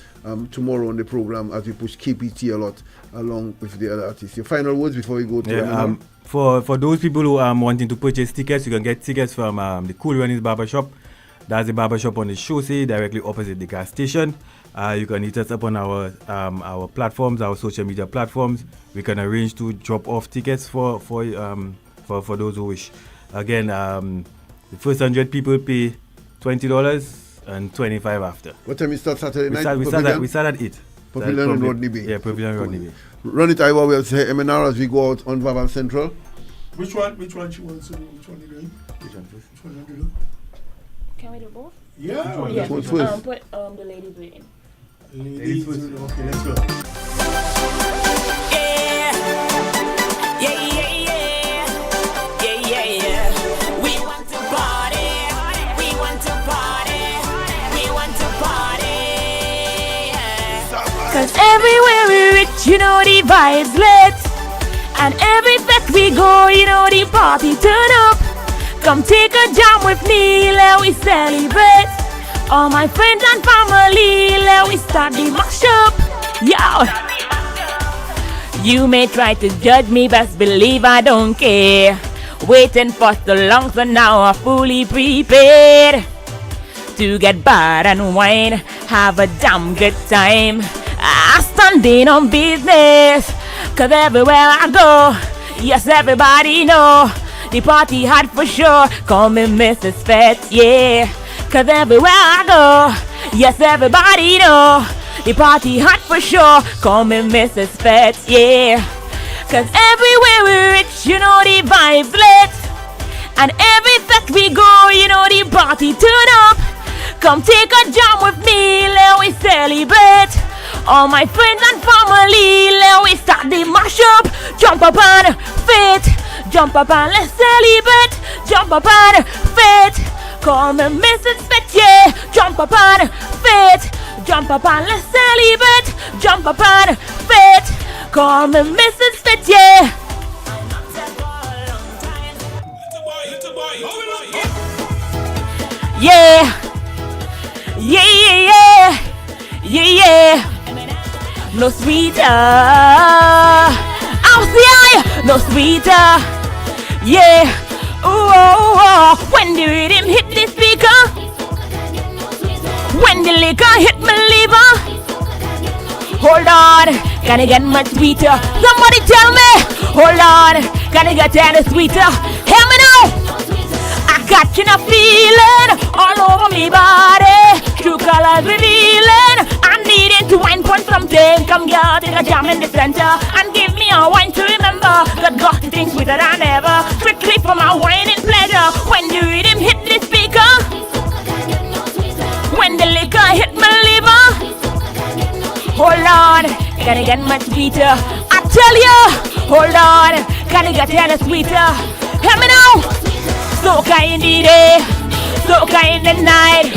tomorrow on the program as we push KPT a lot along with the other artists. Your final words before we go to for those people who are wanting to purchase tickets, you can get tickets from the Cool Runnings Barbershop. That's the barbershop on the chaussee, directly opposite the gas station. You can hit us up on our platforms, our social media platforms. We can arrange to drop off tickets for those who wish. Again, the first 100 people pay $20 and $25 after. What time we start Saturday night? We start at 8. Pavilion and Rodney Bay. Yeah, Pavilion and Rodney Bay. Run it, Iowa. We'll say MNR as we go out on Vaval Central. Which one she wants to do? Which one are you doing? Which one first? Which one you do? Can we do both? Yeah. Which one first? Put the Ladies With Him. Ladies first. Okay, let's go. We want to party. We want to party. We want to party. Cause everywhere we reach, the vibes lit. And every fest we go, the party turn up. Come take a jam with me, let we celebrate. All my friends and family, let we start the mash up. Yeah. You may try to judge me, best believe I don't care. Waiting for so long, so now I'm fully prepared to get bad and wine, have a damn good time. I standing on business, cause everywhere I go, yes, everybody know the party hot for sure. Call me Mrs. Fett, yeah. Cause everywhere I go, yes, everybody know the party hot for sure. Call me Mrs. Fett, yeah. Cause everywhere we reach, you know the vibes lit. And every fest we go, you know the party turn up. Come take a jam with me, let we celebrate. All my friends and family, let we start the mashup. Jump up and fit, jump up and let's celebrate. Jump up and fit, call me Mrs. Fit, yeah. Jump up and fit, jump up and let's celebrate. Jump up and fit, call me Mrs. Fit, yeah. Yeah, yeah, yeah, yeah, yeah, yeah. No sweeter, I'll see no sweeter, yeah. Ooh, oh, oh. When the rhythm hit the speaker, when the liquor hit my liver, hold on, can it get much sweeter? Somebody tell me, hold on, can it get any sweeter? Hear me now. Catching a feeling all over me body, true colors revealing. I'm needing to wine for something. Come girl, take a jam in the center and give me a wine to remember. That got the thing sweeter than ever, strictly for my whining pleasure. When the rhythm hit the speaker, when the liquor hit my liver, hold on, can it get much sweeter? I tell you, hold on, can it get any sweeter? Hear me now. Soca in the day, soca in the night,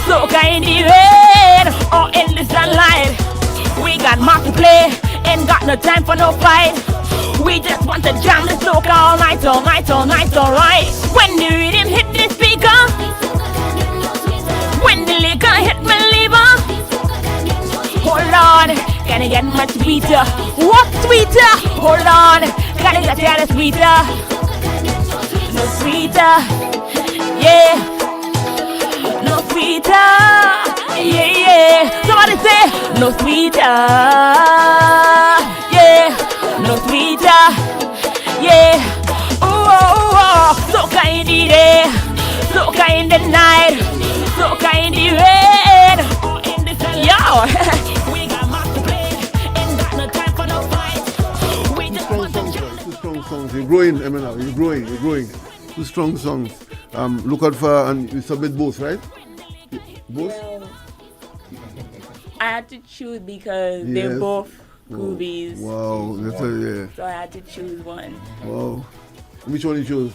soca in the rain, or in the sunlight. We got more to play, ain't got no time for no fight. We just want to jam the soca all night, all night, all night, alright. When the rhythm hit the speaker, when the liquor hit my liver, hold on, can it get much sweeter? What sweeter? Hold on, can it get any sweeter? No sweeter, yeah. No sweeter, yeah, yeah. Somebody say, no sweeter, yeah. No sweeter, yeah. Ooh, oh, oh. Soca in the day, soca in the night, soca in the rain, or in the sun. Yo, we got much to play, ain't got no time for no fight. We just want to jump. Two strong songs. You're growing, Emina. You're growing. You're growing. Two strong songs. Look out for, and you submit both, right? Both? I had to choose because they're both groovies. Wow, that's yeah. So I had to choose one. Wow. Which one you chose?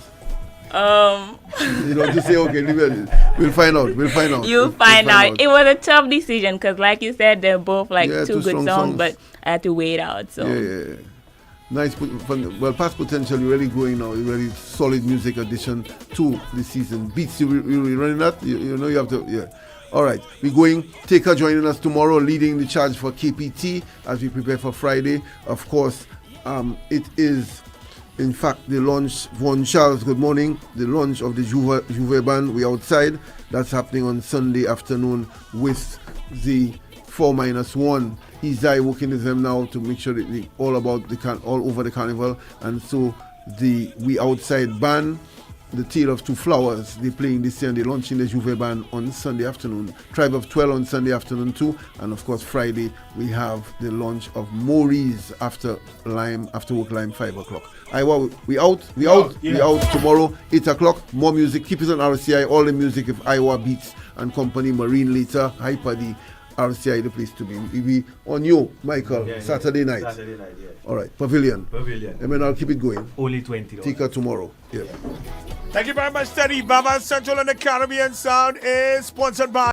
You know, just say, okay, leave it. We'll find out. We'll find out. You'll find out. It was a tough decision because, like you said, they're both like two good songs, but I had to wait out. So. Yeah. Nice, well, past potential. You're really growing now. You're really solid music addition to the season. Beats, you running that? You know you have to, yeah. All right, we're going. Taker joining us tomorrow, leading the charge for KPT as we prepare for Friday. Of course, it is, in fact, the launch. Von Charles, good morning. The launch of the Juve band. We outside. That's happening on Sunday afternoon with the 4-1. He's working with them now to make sure that they all over the carnival, and so the We Outside band, the Tale of Two Flowers, they're playing this year and they're launching the Juve band on Sunday afternoon. Tribe of 12 on Sunday afternoon too, and of course Friday we have the launch of Maurice after work Lime 5 o'clock. Iowa, we out tomorrow 8 o'clock. More music. Keep it on RCI. All the music of Iowa Beats and Company, Marine later, Hyper D. RCI the place to be. We be on you, Michael, Saturday night. Saturday night, yeah. All right, Pavilion. I mean, I'll keep it going. Only $20. Tika tomorrow. Yeah. Thank you very much, Teddy. Vaval Central and the Caribbean Sound is sponsored by